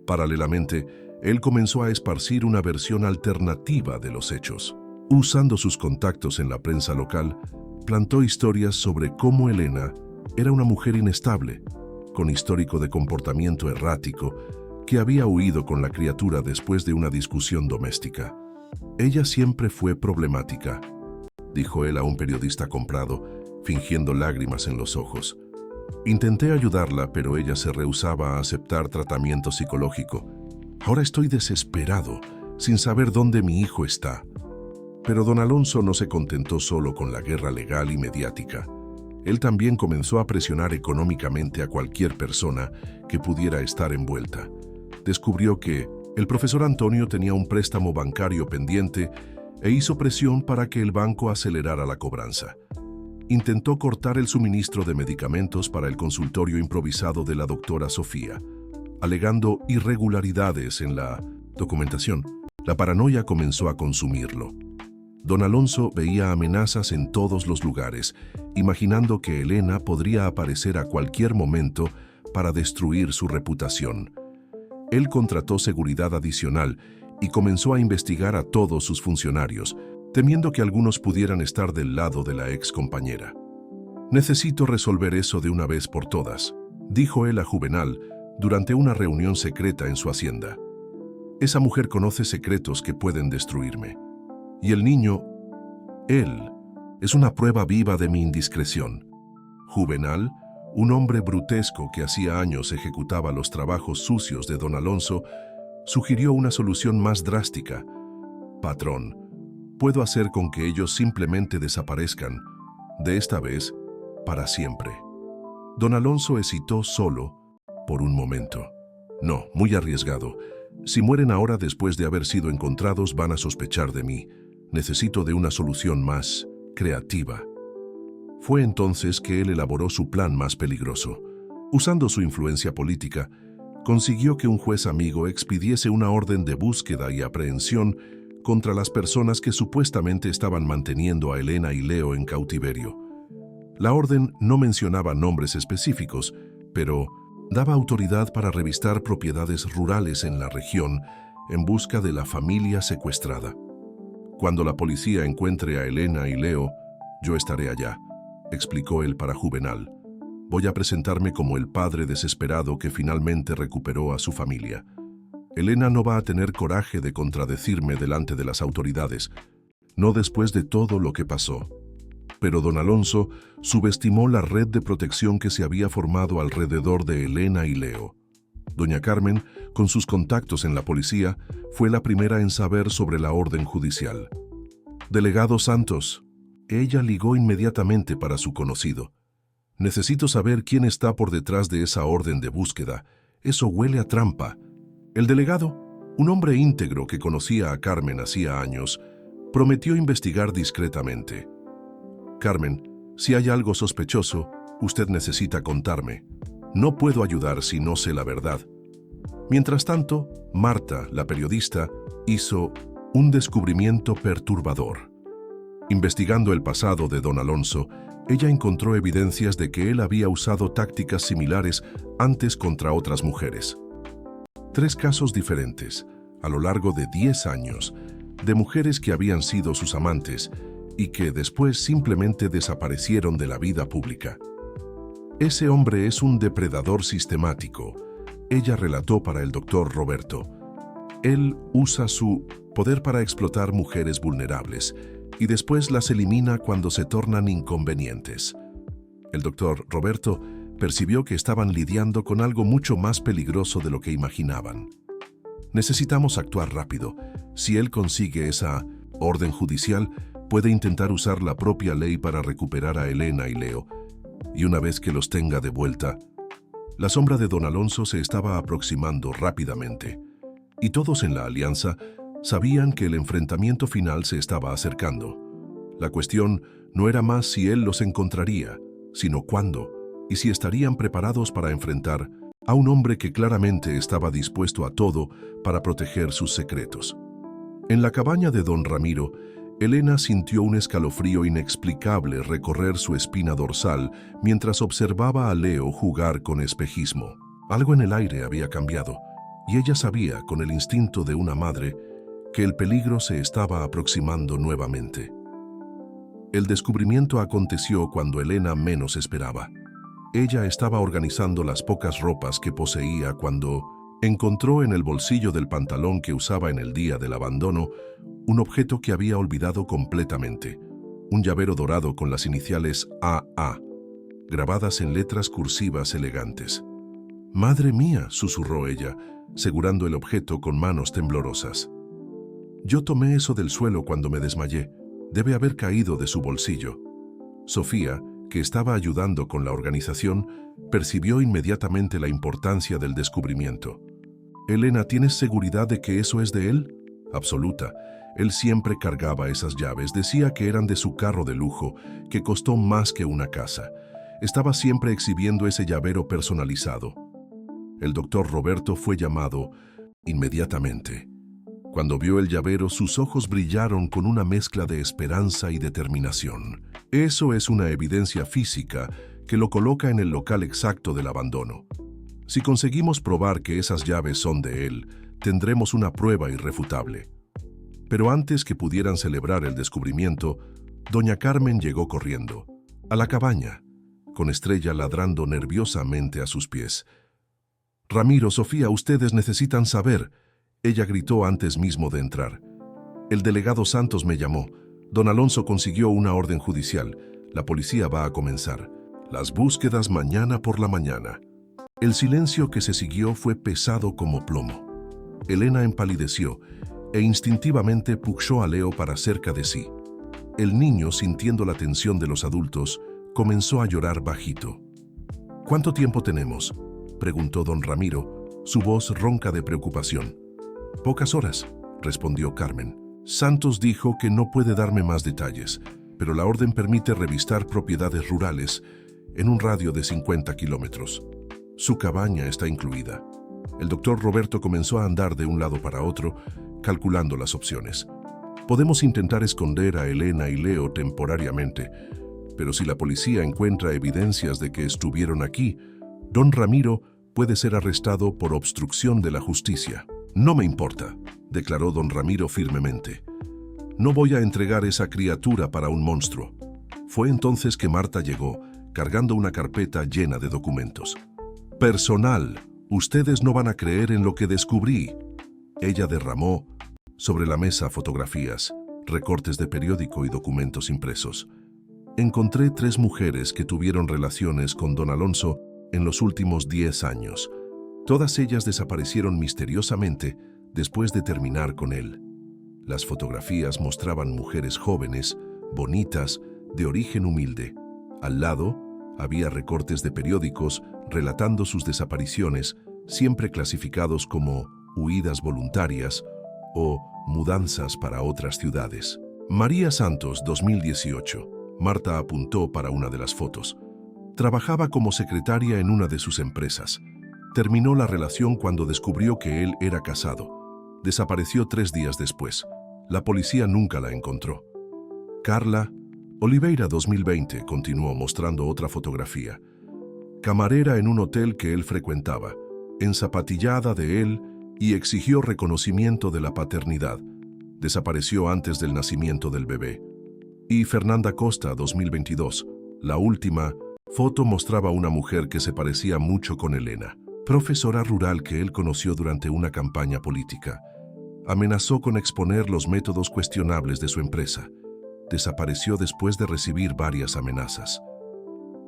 Paralelamente, él comenzó a esparcir una versión alternativa de los hechos. Usando sus contactos en la prensa local, plantó historias sobre cómo Elena Era una mujer inestable, con histórico de comportamiento errático, que había huido con la criatura después de una discusión doméstica. Ella siempre fue problemática, dijo él a un periodista comprado, fingiendo lágrimas en los ojos. Intenté ayudarla, pero ella se rehusaba a aceptar tratamiento psicológico. Ahora estoy desesperado, sin saber dónde mi hijo está. Pero don Alonso no se contentó solo con la guerra legal y mediática. Él también comenzó a presionar económicamente a cualquier persona que pudiera estar envuelta. Descubrió que el profesor Antonio tenía un préstamo bancario pendiente e hizo presión para que el banco acelerara la cobranza. Intentó cortar el suministro de medicamentos para el consultorio improvisado de la doctora Sofía, alegando irregularidades en la documentación. La paranoia comenzó a consumirlo. Don Alonso veía amenazas en todos los lugares, imaginando que Elena podría aparecer a cualquier momento para destruir su reputación. Él contrató seguridad adicional y comenzó a investigar a todos sus funcionarios, temiendo que algunos pudieran estar del lado de la ex compañera. «Necesito resolver eso de una vez por todas», dijo él a Juvenal durante una reunión secreta en su hacienda. «Esa mujer conoce secretos que pueden destruirme. Y el niño, él, es una prueba viva de mi indiscreción». Juvenal, un hombre brutesco que hacía años ejecutaba los trabajos sucios de don Alonso, sugirió una solución más drástica. «Patrón, puedo hacer con que ellos simplemente desaparezcan, de esta vez, para siempre». Don Alonso hesitó solo por un momento. «No, muy arriesgado. Si mueren ahora después de haber sido encontrados, van a sospechar de mí. Necesito de una solución más creativa». Fue entonces que él elaboró su plan más peligroso. Usando su influencia política, consiguió que un juez amigo expidiese una orden de búsqueda y aprehensión contra las personas que supuestamente estaban manteniendo a Elena y Leo en cautiverio. La orden no mencionaba nombres específicos, pero daba autoridad para revistar propiedades rurales en la región en busca de la familia secuestrada. «Cuando la policía encuentre a Elena y Leo, yo estaré allá», explicó él para Juvenal. «Voy a presentarme como el padre desesperado que finalmente recuperó a su familia. Elena no va a tener coraje de contradecirme delante de las autoridades, no después de todo lo que pasó». Pero don Alonso subestimó la red de protección que se había formado alrededor de Elena y Leo. Doña Carmen, con sus contactos en la policía, fue la primera en saber sobre la orden judicial. «Delegado Santos», ella ligó inmediatamente para su conocido. «Necesito saber quién está por detrás de esa orden de búsqueda. Eso huele a trampa». El delegado, un hombre íntegro que conocía a Carmen hacía años, prometió investigar discretamente. «Carmen, si hay algo sospechoso, usted necesita contarme. No puedo ayudar si no sé la verdad». Mientras tanto, Marta, la periodista, hizo un descubrimiento perturbador. Investigando el pasado de don Alonso, ella encontró evidencias de que él había usado tácticas similares antes contra otras mujeres. 3 casos diferentes, a lo largo de 10 años, de mujeres que habían sido sus amantes y que después simplemente desaparecieron de la vida pública. «Ese hombre es un depredador sistemático», ella relató para el doctor Roberto. «Él usa su poder para explotar mujeres vulnerables y después las elimina cuando se tornan inconvenientes». El doctor Roberto percibió que estaban lidiando con algo mucho más peligroso de lo que imaginaban. «Necesitamos actuar rápido. Si él consigue esa orden judicial, puede intentar usar la propia ley para recuperar a Elena y Leo. Y una vez que los tenga de vuelta». La sombra de don Alonso se estaba aproximando rápidamente, y todos en la alianza sabían que el enfrentamiento final se estaba acercando. La cuestión no era más si él los encontraría, sino cuándo, y si estarían preparados para enfrentar a un hombre que claramente estaba dispuesto a todo para proteger sus secretos. En la cabaña de don Ramiro, Elena sintió un escalofrío inexplicable recorrer su espina dorsal mientras observaba a Leo jugar con espejismo. Algo en el aire había cambiado, y ella sabía, con el instinto de una madre, que el peligro se estaba aproximando nuevamente. El descubrimiento aconteció cuando Elena menos esperaba. Ella estaba organizando las pocas ropas que poseía cuando encontró en el bolsillo del pantalón que usaba en el día del abandono un objeto que había olvidado completamente, un llavero dorado con las iniciales AA, grabadas en letras cursivas elegantes. «Madre mía», susurró ella, segurando el objeto con manos temblorosas. «Yo tomé eso del suelo cuando me desmayé. Debe haber caído de su bolsillo». Sofía, que estaba ayudando con la organización, percibió inmediatamente la importancia del descubrimiento. «Elena, ¿tienes seguridad de que eso es de él?» «Absoluta. Él siempre cargaba esas llaves. Decía que eran de su carro de lujo, que costó más que una casa. Estaba siempre exhibiendo ese llavero personalizado». El doctor Roberto fue llamado inmediatamente. Cuando vio el llavero, sus ojos brillaron con una mezcla de esperanza y determinación. Eso es una evidencia física que lo coloca en el local exacto del abandono. Si conseguimos probar que esas llaves son de él, tendremos una prueba irrefutable. Pero antes que pudieran celebrar el descubrimiento, doña Carmen llegó corriendo a la cabaña, con Estrella ladrando nerviosamente a sus pies. «Ramiro, Sofía, ustedes necesitan saber», ella gritó antes mismo de entrar. «El delegado Santos me llamó. Don Alonso consiguió una orden judicial. La policía va a comenzar. Las búsquedas mañana por la mañana». El silencio que se siguió fue pesado como plomo. Elena empalideció e instintivamente puxó a Leo para cerca de sí. El niño, sintiendo la tensión de los adultos, comenzó a llorar bajito. «¿Cuánto tiempo tenemos?», preguntó don Ramiro, su voz ronca de preocupación. «Pocas horas», respondió Carmen. «Santos dijo que no puede darme más detalles, pero la orden permite revistar propiedades rurales en un radio de 50 kilómetros. Su cabaña está incluida». El doctor Roberto comenzó a andar de un lado para otro, calculando las opciones. «Podemos intentar esconder a Elena y Leo temporariamente, pero si la policía encuentra evidencias de que estuvieron aquí, don Ramiro puede ser arrestado por obstrucción de la justicia». «No me importa», declaró don Ramiro firmemente. «No voy a entregar esa criatura para un monstruo». Fue entonces que Marta llegó, cargando una carpeta llena de documentos. «Personal, ustedes no van a creer en lo que descubrí». Ella derramó sobre la mesa fotografías, recortes de periódico y documentos impresos. «Encontré 3 mujeres que tuvieron relaciones con don Alonso en los últimos 10 años. Todas ellas desaparecieron misteriosamente después de terminar con él. Las fotografías mostraban mujeres jóvenes, bonitas, de origen humilde. Al lado había recortes de periódicos relatando sus desapariciones, siempre clasificados como huidas voluntarias o mudanzas para otras ciudades. María Santos, 2018. Marta apuntó para una de las fotos. Trabajaba como secretaria en una de sus empresas. Terminó la relación cuando descubrió que él era casado. Desapareció 3 días después. La policía nunca la encontró. Carla Oliveira, 2020, continuó mostrando otra fotografía. Camarera en un hotel que él frecuentaba, enzapatillada de él y exigió reconocimiento de la paternidad. Desapareció antes del nacimiento del bebé. Y Fernanda Costa, 2022. La última foto mostraba una mujer que se parecía mucho con Elena, profesora rural que él conoció durante una campaña política. Amenazó con exponer los métodos cuestionables de su empresa. Desapareció después de recibir varias amenazas.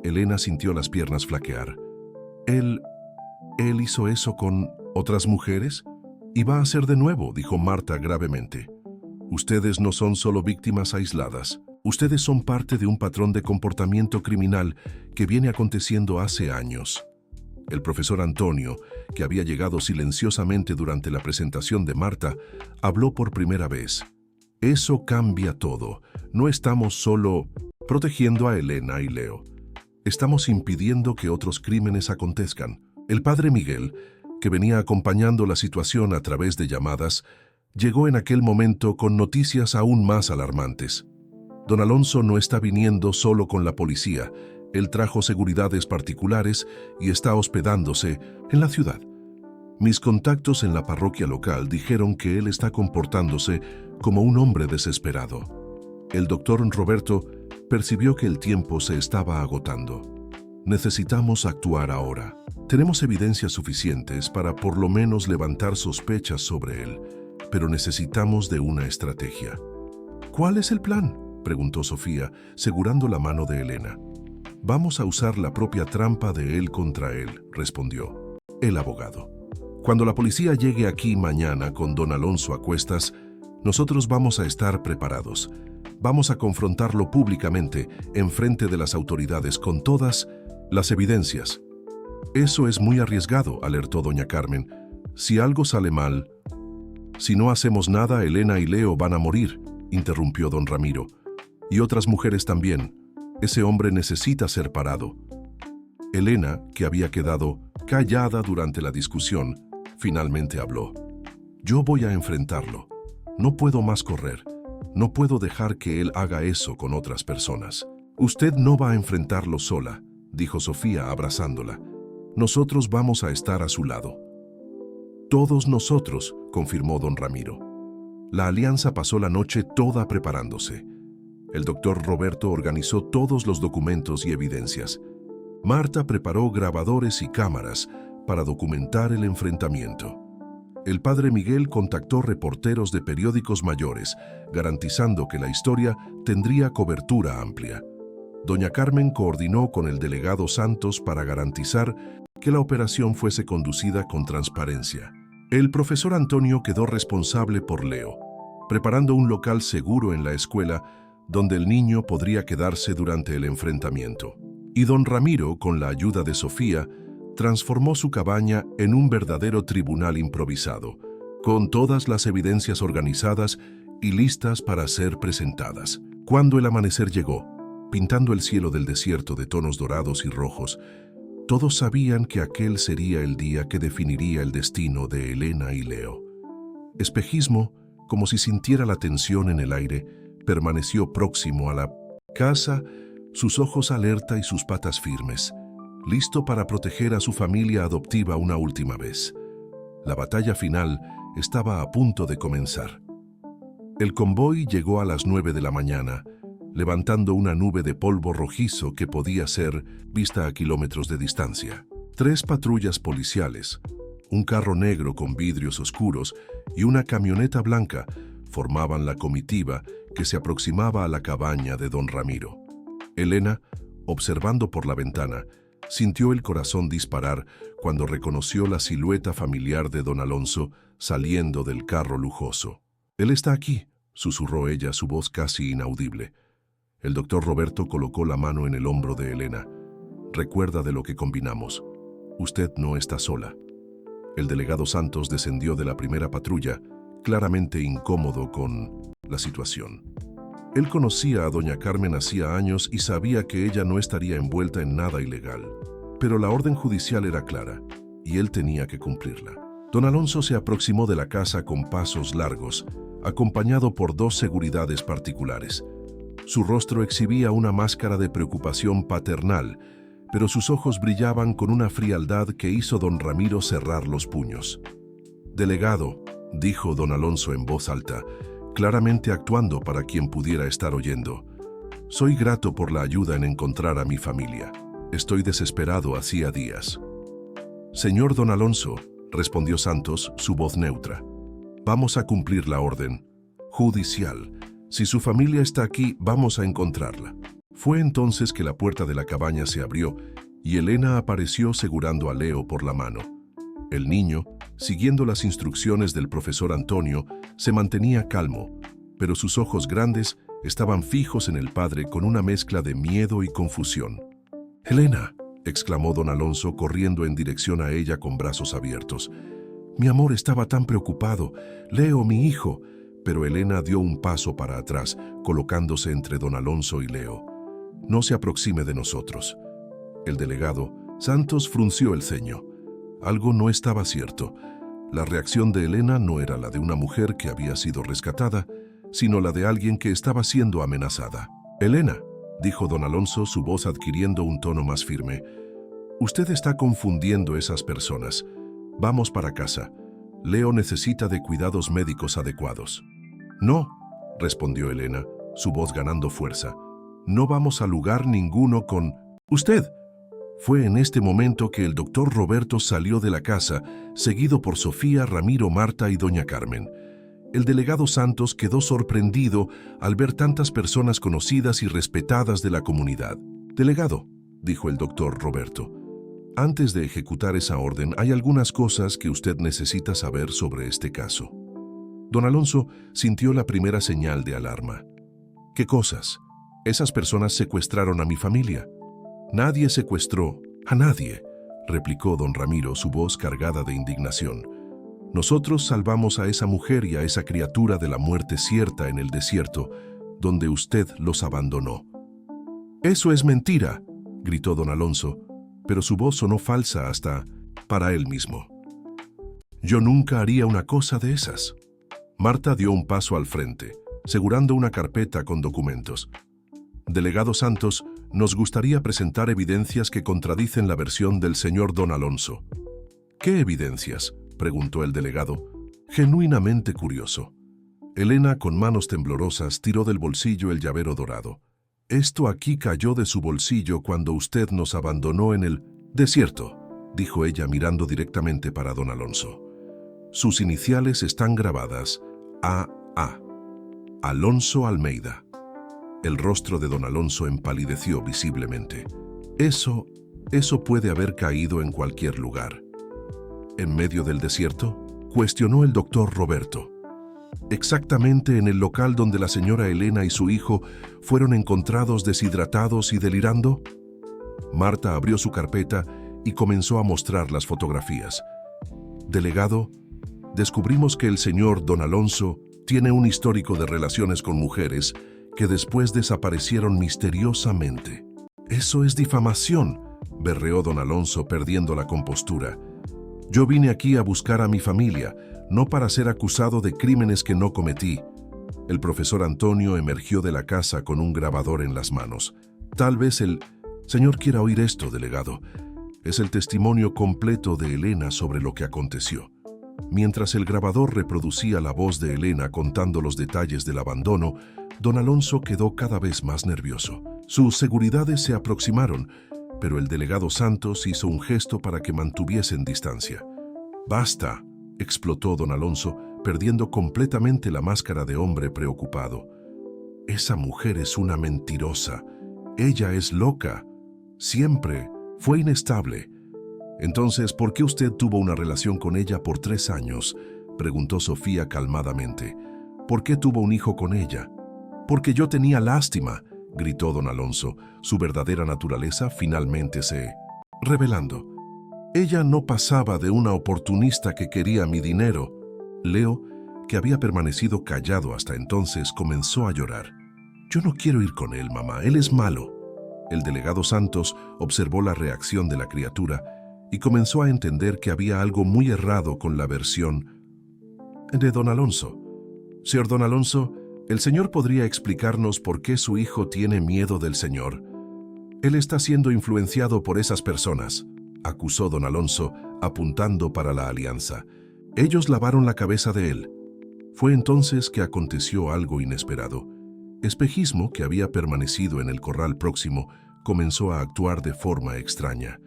Elena sintió las piernas flaquear. ¿Él hizo eso con otras mujeres? Y va a hacer de nuevo, dijo Marta gravemente. Ustedes no son solo víctimas aisladas. Ustedes son parte de un patrón de comportamiento criminal que viene aconteciendo hace años. El profesor Antonio, que había llegado silenciosamente durante la presentación de Marta, habló por primera vez. Eso cambia todo. No estamos solo protegiendo a Elena y Leo. Estamos impidiendo que otros crímenes acontezcan. El padre Miguel, que venía acompañando la situación a través de llamadas, llegó en aquel momento con noticias aún más alarmantes. Don Alonso no está viniendo solo con la policía. Él trajo seguridades particulares y está hospedándose en la ciudad. Mis contactos en la parroquia local dijeron que él está comportándose como un hombre desesperado. El doctor Roberto percibió que el tiempo se estaba agotando. Necesitamos actuar ahora. Tenemos evidencias suficientes para por lo menos levantar sospechas sobre él, pero necesitamos de una estrategia. ¿Cuál es el plan?, preguntó Sofía, segurando la mano de Elena. Vamos a usar la propia trampa de él contra él, respondió el abogado. Cuando la policía llegue aquí mañana con don Alonso a cuestas, nosotros vamos a estar preparados. Vamos a confrontarlo públicamente en frente de las autoridades con todas las evidencias. Eso es muy arriesgado, alertó doña Carmen. Si algo sale mal... Si no hacemos nada, Elena y Leo van a morir, interrumpió don Ramiro. Y otras mujeres también. Ese hombre necesita ser parado. Elena, que había quedado callada durante la discusión, finalmente habló. Yo voy a enfrentarlo. No puedo más correr. No puedo dejar que él haga eso con otras personas. Usted no va a enfrentarlo sola, dijo Sofía abrazándola. Nosotros vamos a estar a su lado. Todos nosotros, confirmó don Ramiro. La alianza pasó la noche toda preparándose. El doctor Roberto organizó todos los documentos y evidencias. Marta preparó grabadores y cámaras para documentar el enfrentamiento. El padre Miguel contactó reporteros de periódicos mayores, garantizando que la historia tendría cobertura amplia. Doña Carmen coordinó con el delegado Santos para garantizar que la operación fuese conducida con transparencia. El profesor Antonio quedó responsable por Leo, preparando un local seguro en la escuela donde el niño podría quedarse durante el enfrentamiento. Y don Ramiro, con la ayuda de Sofía, transformó su cabaña en un verdadero tribunal improvisado, con todas las evidencias organizadas y listas para ser presentadas. Cuando el amanecer llegó, pintando el cielo del desierto de tonos dorados y rojos, todos sabían que aquel sería el día que definiría el destino de Elena y Leo. Espejismo, como si sintiera la tensión en el aire, permaneció próximo a la casa, sus ojos alerta y sus patas firmes, listo para proteger a su familia adoptiva una última vez. La batalla final estaba a punto de comenzar. El convoy llegó a las 9 de la mañana, levantando una nube de polvo rojizo que podía ser vista a kilómetros de distancia. 3 patrullas policiales, un carro negro con vidrios oscuros y una camioneta blanca formaban la comitiva que se aproximaba a la cabaña de don Ramiro. Elena, observando por la ventana, sintió el corazón disparar cuando reconoció la silueta familiar de don Alonso saliendo del carro lujoso. «Él está aquí», susurró ella, su voz casi inaudible. El doctor Roberto colocó la mano en el hombro de Elena. «Recuerda de lo que combinamos. Usted no está sola». El delegado Santos descendió de la primera patrulla, claramente incómodo con la situación. Él conocía a doña Carmen hacía años y sabía que ella no estaría envuelta en nada ilegal. Pero la orden judicial era clara, y él tenía que cumplirla. Don Alonso se aproximó de la casa con pasos largos, acompañado por 2 seguridades particulares. Su rostro exhibía una máscara de preocupación paternal, pero sus ojos brillaban con una frialdad que hizo don Ramiro cerrar los puños. «Delegado», dijo don Alonso en voz alta, claramente actuando para quien pudiera estar oyendo. «Soy grato por la ayuda en encontrar a mi familia. Estoy desesperado hacía días». «Señor don Alonso», respondió Santos, su voz neutra. «Vamos a cumplir la orden judicial. Si su familia está aquí, vamos a encontrarla». Fue entonces que la puerta de la cabaña se abrió y Elena apareció segurando a Leo por la mano. El niño, siguiendo las instrucciones del profesor Antonio, se mantenía calmo, pero sus ojos grandes estaban fijos en el padre con una mezcla de miedo y confusión. «Elena», exclamó don Alonso corriendo en dirección a ella con brazos abiertos. «Mi amor, estaba tan preocupado. Leo, mi hijo». Pero Elena dio un paso para atrás, colocándose entre don Alonso y Leo. «No se aproxime de nosotros». El delegado Santos frunció el ceño. Algo no estaba cierto. La reacción de Elena no era la de una mujer que había sido rescatada, sino la de alguien que estaba siendo amenazada. «Elena», dijo don Alonso, su voz adquiriendo un tono más firme, «usted está confundiendo esas personas. Vamos para casa. Leo necesita de cuidados médicos adecuados». «No», respondió Elena, su voz ganando fuerza. «No vamos a lugar ninguno con...» «Usted», Fue en este momento que el doctor Roberto salió de la casa, seguido por Sofía, Ramiro, Marta y doña Carmen. El delegado Santos quedó sorprendido al ver tantas personas conocidas y respetadas de la comunidad. «Delegado», dijo el doctor Roberto, «antes de ejecutar esa orden, hay algunas cosas que usted necesita saber sobre este caso». Don Alonso sintió la primera señal de alarma. «¿Qué cosas? Esas personas secuestraron a mi familia». «Nadie secuestró a nadie», replicó don Ramiro, su voz cargada de indignación. «Nosotros salvamos a esa mujer y a esa criatura de la muerte cierta en el desierto, donde usted los abandonó». «Eso es mentira», gritó don Alonso, pero su voz sonó falsa hasta para él mismo. «Yo nunca haría una cosa de esas». Marta dio un paso al frente, segurando una carpeta con documentos. «Delegado Santos, nos gustaría presentar evidencias que contradicen la versión del señor don Alonso». «¿Qué evidencias?», preguntó el delegado, genuinamente curioso. Elena, con manos temblorosas, tiró del bolsillo el llavero dorado. «Esto aquí cayó de su bolsillo cuando usted nos abandonó en el desierto», dijo ella mirando directamente para don Alonso. «Sus iniciales están grabadas, A.A. Alonso Almeida». El rostro de don Alonso empalideció visiblemente. Eso puede haber caído en cualquier lugar». «¿En medio del desierto?», cuestionó el doctor Roberto. «Exactamente en el local donde la señora Elena y su hijo fueron encontrados deshidratados y delirando». Marta abrió su carpeta y comenzó a mostrar las fotografías. «Delegado, descubrimos que el señor don Alonso tiene un histórico de relaciones con mujeres que después desaparecieron misteriosamente». «Eso es difamación», berreó don Alonso perdiendo la compostura. «Yo vine aquí a buscar a mi familia, no para ser acusado de crímenes que no cometí». El profesor Antonio emergió de la casa con un grabador en las manos. «Tal vez el señor quiera oír esto, delegado. Es el testimonio completo de Elena sobre lo que aconteció». Mientras el grabador reproducía la voz de Elena contando los detalles del abandono, don Alonso quedó cada vez más nervioso. Sus seguridades se aproximaron, pero el delegado Santos hizo un gesto para que mantuviesen distancia. «Basta», explotó don Alonso, perdiendo completamente la máscara de hombre preocupado. «Esa mujer es una mentirosa. Ella es loca. Siempre fue inestable». «Entonces, ¿por qué usted tuvo una relación con ella por 3 años?», preguntó Sofía calmadamente. «¿Por qué tuvo un hijo con ella?». «Porque yo tenía lástima», gritó don Alonso, su verdadera naturaleza finalmente se revelando. «Ella no pasaba de una oportunista que quería mi dinero». Leo, que había permanecido callado hasta entonces, comenzó a llorar. «Yo no quiero ir con él, mamá, él es malo». El delegado Santos observó la reacción de la criatura y comenzó a entender que había algo muy errado con la versión de don Alonso. «Señor don Alonso, ¿el señor podría explicarnos por qué su hijo tiene miedo del señor? Él está siendo influenciado por esas personas», acusó don Alonso, apuntando para la alianza. «Ellos lavaron la cabeza de él». Fue entonces que aconteció algo inesperado. Espejismo, que había permanecido en el corral próximo, comenzó a actuar de forma extraña.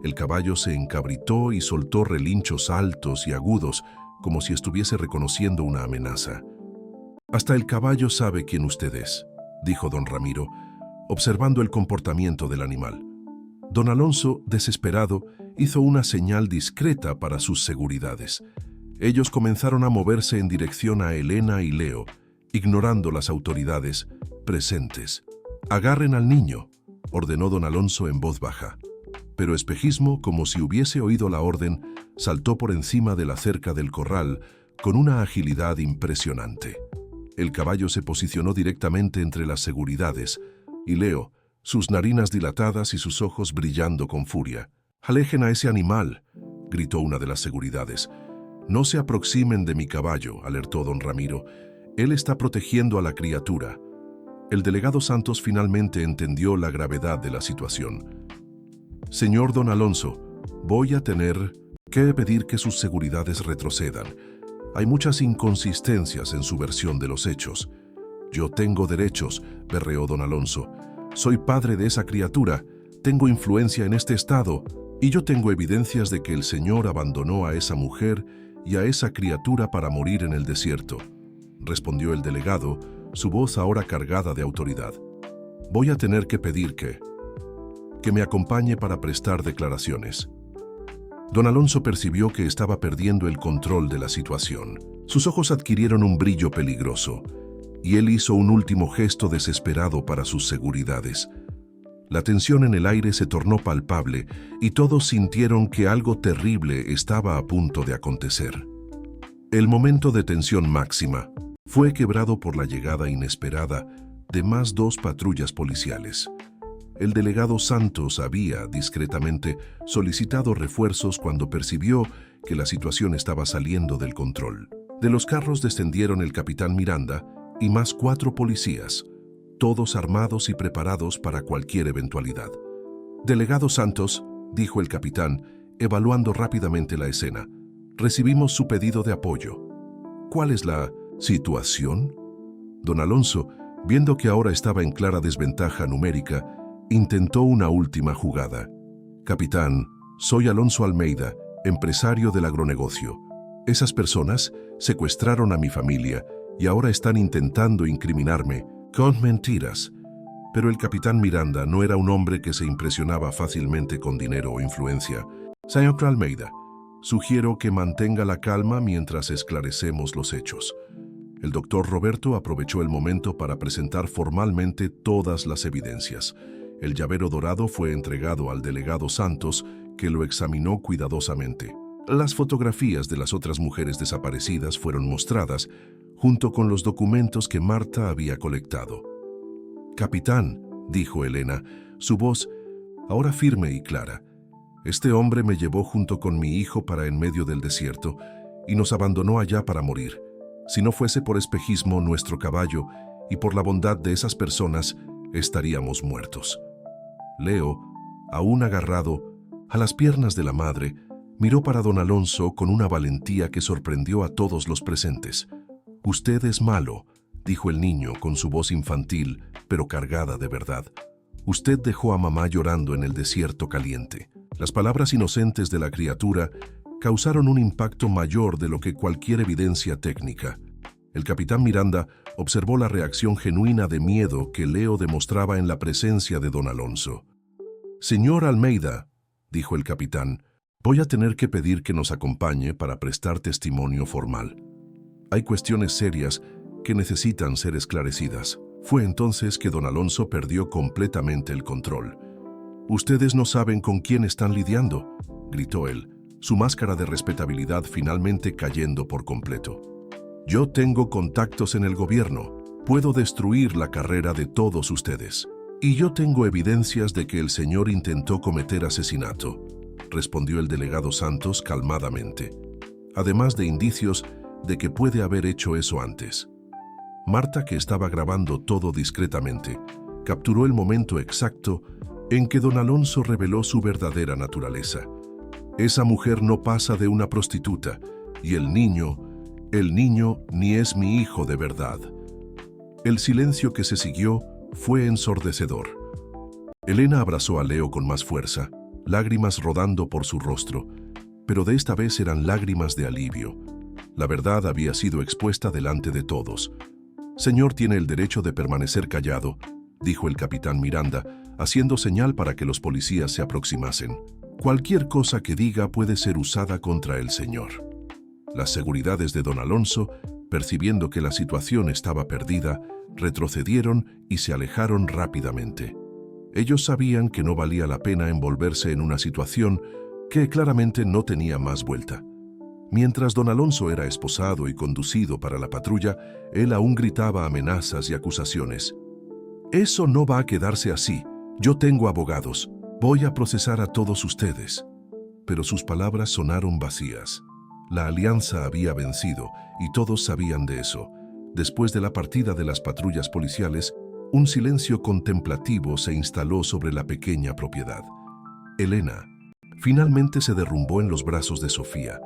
El caballo se encabritó y soltó relinchos altos y agudos, como si estuviese reconociendo una amenaza. «Hasta el caballo sabe quién usted es», dijo don Ramiro, observando el comportamiento del animal. Don Alonso, desesperado, hizo una señal discreta para sus seguridades. Ellos comenzaron a moverse en dirección a Elena y Leo, ignorando las autoridades presentes. «Agarren al niño», ordenó don Alonso en voz baja. Pero Espejismo, como si hubiese oído la orden, saltó por encima de la cerca del corral con una agilidad impresionante. El caballo se posicionó directamente entre las seguridades, y Leo, sus narinas dilatadas y sus ojos brillando con furia. «Alejen a ese animal», gritó una de las seguridades. «No se aproximen de mi caballo», alertó don Ramiro. «Él está protegiendo a la criatura». El delegado Santos finalmente entendió la gravedad de la situación. «Señor don Alonso, voy a tener que pedir que sus seguridades retrocedan. Hay muchas inconsistencias en su versión de los hechos». «Yo tengo derechos», berreó don Alonso. «Soy padre de esa criatura. tengo influencia en este estado y yo tengo evidencias de que el Señor abandonó a esa mujer y a esa criatura para morir en el desierto, respondió el delegado, su voz ahora cargada de autoridad. Voy a tener que pedir que me acompañe para prestar declaraciones. Don Alonso percibió que estaba perdiendo el control de la situación. Sus ojos adquirieron un brillo peligroso, y él hizo un último gesto desesperado para sus seguridades. La tensión en el aire se tornó palpable, y todos sintieron que algo terrible estaba a punto de acontecer. El momento de tensión máxima fue quebrado por la llegada inesperada de más 2 patrullas policiales. El delegado Santos había, discretamente, solicitado refuerzos cuando percibió que la situación estaba saliendo del control. De los carros descendieron el capitán Miranda y más 4 policías, todos armados y preparados para cualquier eventualidad. «Delegado Santos», dijo el capitán, evaluando rápidamente la escena, «recibimos su pedido de apoyo. ¿Cuál es la situación?» Don Alonso, viendo que ahora estaba en clara desventaja numérica, intentó una última jugada. «Capitán, soy Alonso Almeida, empresario del agronegocio. Esas personas secuestraron a mi familia y ahora están intentando incriminarme con mentiras». Pero el capitán Miranda no era un hombre que se impresionaba fácilmente con dinero o influencia. «Señor Almeida, sugiero que mantenga la calma mientras esclarecemos los hechos». El doctor Roberto aprovechó el momento para presentar formalmente todas las evidencias. El llavero dorado fue entregado al delegado Santos, que lo examinó cuidadosamente. Las fotografías de las otras mujeres desaparecidas fueron mostradas, junto con los documentos que Marta había colectado. «Capitán», dijo Elena, su voz ahora firme y clara, «este hombre me llevó junto con mi hijo para en medio del desierto y nos abandonó allá para morir. Si no fuese por espejismo nuestro caballo y por la bondad de esas personas, estaríamos muertos». Leo, aún agarrado a las piernas de la madre, miró para don Alonso con una valentía que sorprendió a todos los presentes. «Usted es malo», dijo el niño con su voz infantil, pero cargada de verdad. «Usted dejó a mamá llorando en el desierto caliente». Las palabras inocentes de la criatura causaron un impacto mayor de lo que cualquier evidencia técnica. El capitán Miranda observó la reacción genuina de miedo que Leo demostraba en la presencia de don Alonso. «Señor Almeida», dijo el capitán, «voy a tener que pedir que nos acompañe para prestar testimonio formal. Hay cuestiones serias que necesitan ser esclarecidas». Fue entonces que don Alonso perdió completamente el control. «Ustedes no saben con quién están lidiando», gritó él, su máscara de respetabilidad finalmente cayendo por completo. «Yo tengo contactos en el gobierno, puedo destruir la carrera de todos ustedes. Y yo tengo evidencias de que el señor intentó cometer asesinato», respondió el delegado Santos calmadamente, «además de indicios de que puede haber hecho eso antes». Marta, que estaba grabando todo discretamente, capturó el momento exacto en que don Alonso reveló su verdadera naturaleza. «Esa mujer no pasa de una prostituta, y el niño ni es mi hijo de verdad». El silencio que se siguió fue ensordecedor. Elena abrazó a Leo con más fuerza, lágrimas rodando por su rostro, pero de esta vez eran lágrimas de alivio. La verdad había sido expuesta delante de todos. «Señor tiene el derecho de permanecer callado», dijo el capitán Miranda, haciendo señal para que los policías se aproximasen. «Cualquier cosa que diga puede ser usada contra el señor». Las seguridades de don Alonso, percibiendo que la situación estaba perdida, retrocedieron y se alejaron rápidamente. Ellos sabían que no valía la pena envolverse en una situación que claramente no tenía más vuelta. Mientras don Alonso era esposado y conducido para la patrulla, él aún gritaba amenazas y acusaciones. «Eso no va a quedarse así. Yo tengo abogados. Voy a procesar a todos ustedes». Pero sus palabras sonaron vacías. La alianza había vencido y todos sabían de eso. Después de la partida de las patrullas policiales, un silencio contemplativo se instaló sobre la pequeña propiedad. Elena finalmente se derrumbó en los brazos de Sofía,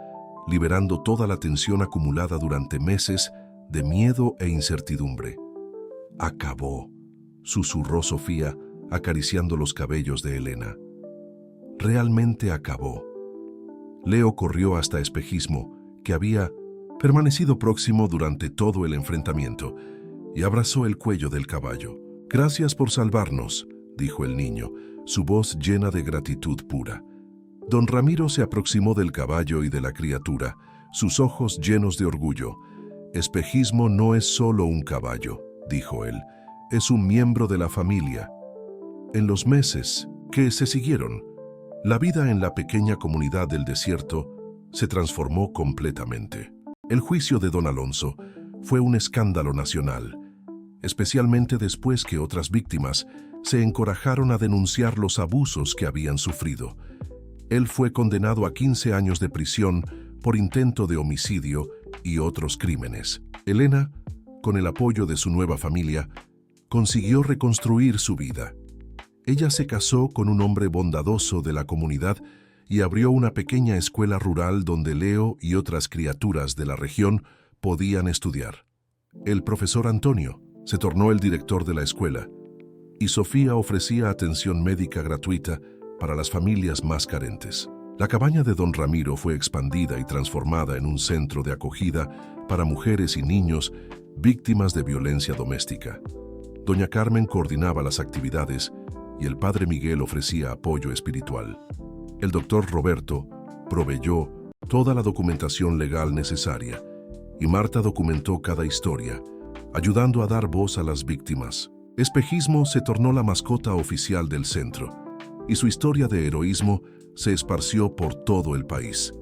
liberando toda la tensión acumulada durante meses de miedo e incertidumbre. «Acabó», susurró Sofía, acariciando los cabellos de Elena. Realmente acabó. Leo corrió hasta Espejismo, que había permanecido próximo durante todo el enfrentamiento, y abrazó el cuello del caballo. «Gracias por salvarnos», dijo el niño, su voz llena de gratitud pura. Don Ramiro se aproximó del caballo y de la criatura, sus ojos llenos de orgullo. «Espejismo no es solo un caballo», dijo él, «es un miembro de la familia». En los meses que se siguieron, la vida en la pequeña comunidad del desierto se transformó completamente. El juicio de don Alonso fue un escándalo nacional, especialmente después que otras víctimas se encorajaron a denunciar los abusos que habían sufrido. Él fue condenado a 15 años de prisión por intento de homicidio y otros crímenes. Elena, con el apoyo de su nueva familia, consiguió reconstruir su vida. Ella se casó con un hombre bondadoso de la comunidad y abrió una pequeña escuela rural donde Leo y otras criaturas de la región podían estudiar. El profesor Antonio se tornó el director de la escuela y Sofía ofrecía atención médica gratuita para las familias más carentes. La cabaña de don Ramiro fue expandida y transformada en un centro de acogida para mujeres y niños víctimas de violencia doméstica. Doña Carmen coordinaba las actividades y el padre Miguel ofrecía apoyo espiritual. El doctor Roberto proveyó toda la documentación legal necesaria y Marta documentó cada historia, ayudando a dar voz a las víctimas. Espejismo se tornó la mascota oficial del centro y su historia de heroísmo se esparció por todo el país.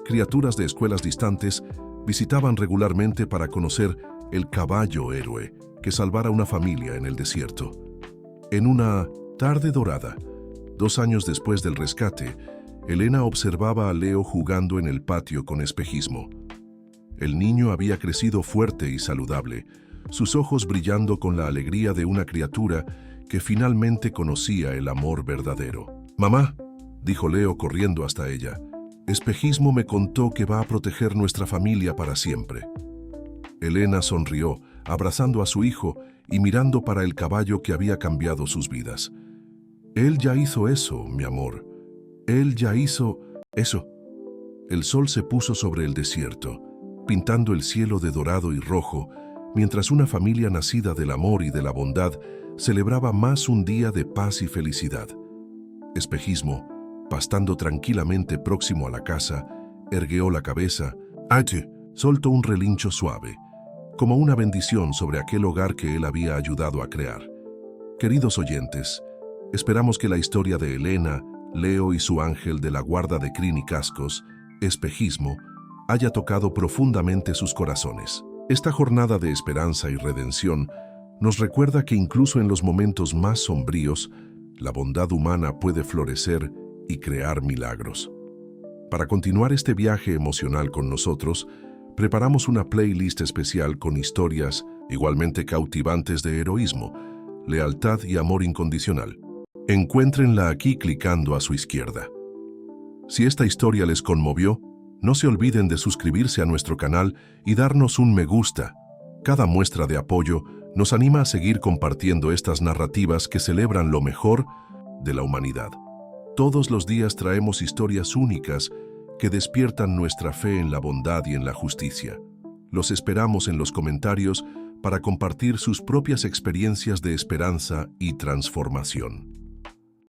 Criaturas de escuelas distantes visitaban regularmente para conocer el caballo héroe que salvara una familia en el desierto. En una tarde dorada, 2 años después del rescate, Elena observaba a Leo jugando en el patio con Espejismo. El niño había crecido fuerte y saludable, sus ojos brillando con la alegría de una criatura que finalmente conocía el amor verdadero. «Mamá», dijo Leo corriendo hasta ella, «Espejismo me contó que va a proteger nuestra familia para siempre». Elena sonrió, abrazando a su hijo y mirando para el caballo que había cambiado sus vidas. «Él ya hizo eso, mi amor. Él ya hizo eso». El sol se puso sobre el desierto, pintando el cielo de dorado y rojo, mientras una familia nacida del amor y de la bondad celebraba más un día de paz y felicidad. Espejismo, pastando tranquilamente próximo a la casa, ergueó la cabeza, soltó un relincho suave, como una bendición sobre aquel hogar que él había ayudado a crear. Queridos oyentes, esperamos que la historia de Elena, Leo y su ángel de la guarda de crin y cascos, Espejismo, haya tocado profundamente sus corazones. Esta jornada de esperanza y redención nos recuerda que incluso en los momentos más sombríos, la bondad humana puede florecer y crear milagros. Para continuar este viaje emocional con nosotros, preparamos una playlist especial con historias igualmente cautivantes de heroísmo, lealtad y amor incondicional. Encuéntrenla aquí clicando a su izquierda. Si esta historia les conmovió, no se olviden de suscribirse a nuestro canal y darnos un me gusta. Cada muestra de apoyo nos anima a seguir compartiendo estas narrativas que celebran lo mejor de la humanidad. Todos los días traemos historias únicas que despiertan nuestra fe en la bondad y en la justicia. Los esperamos en los comentarios para compartir sus propias experiencias de esperanza y transformación.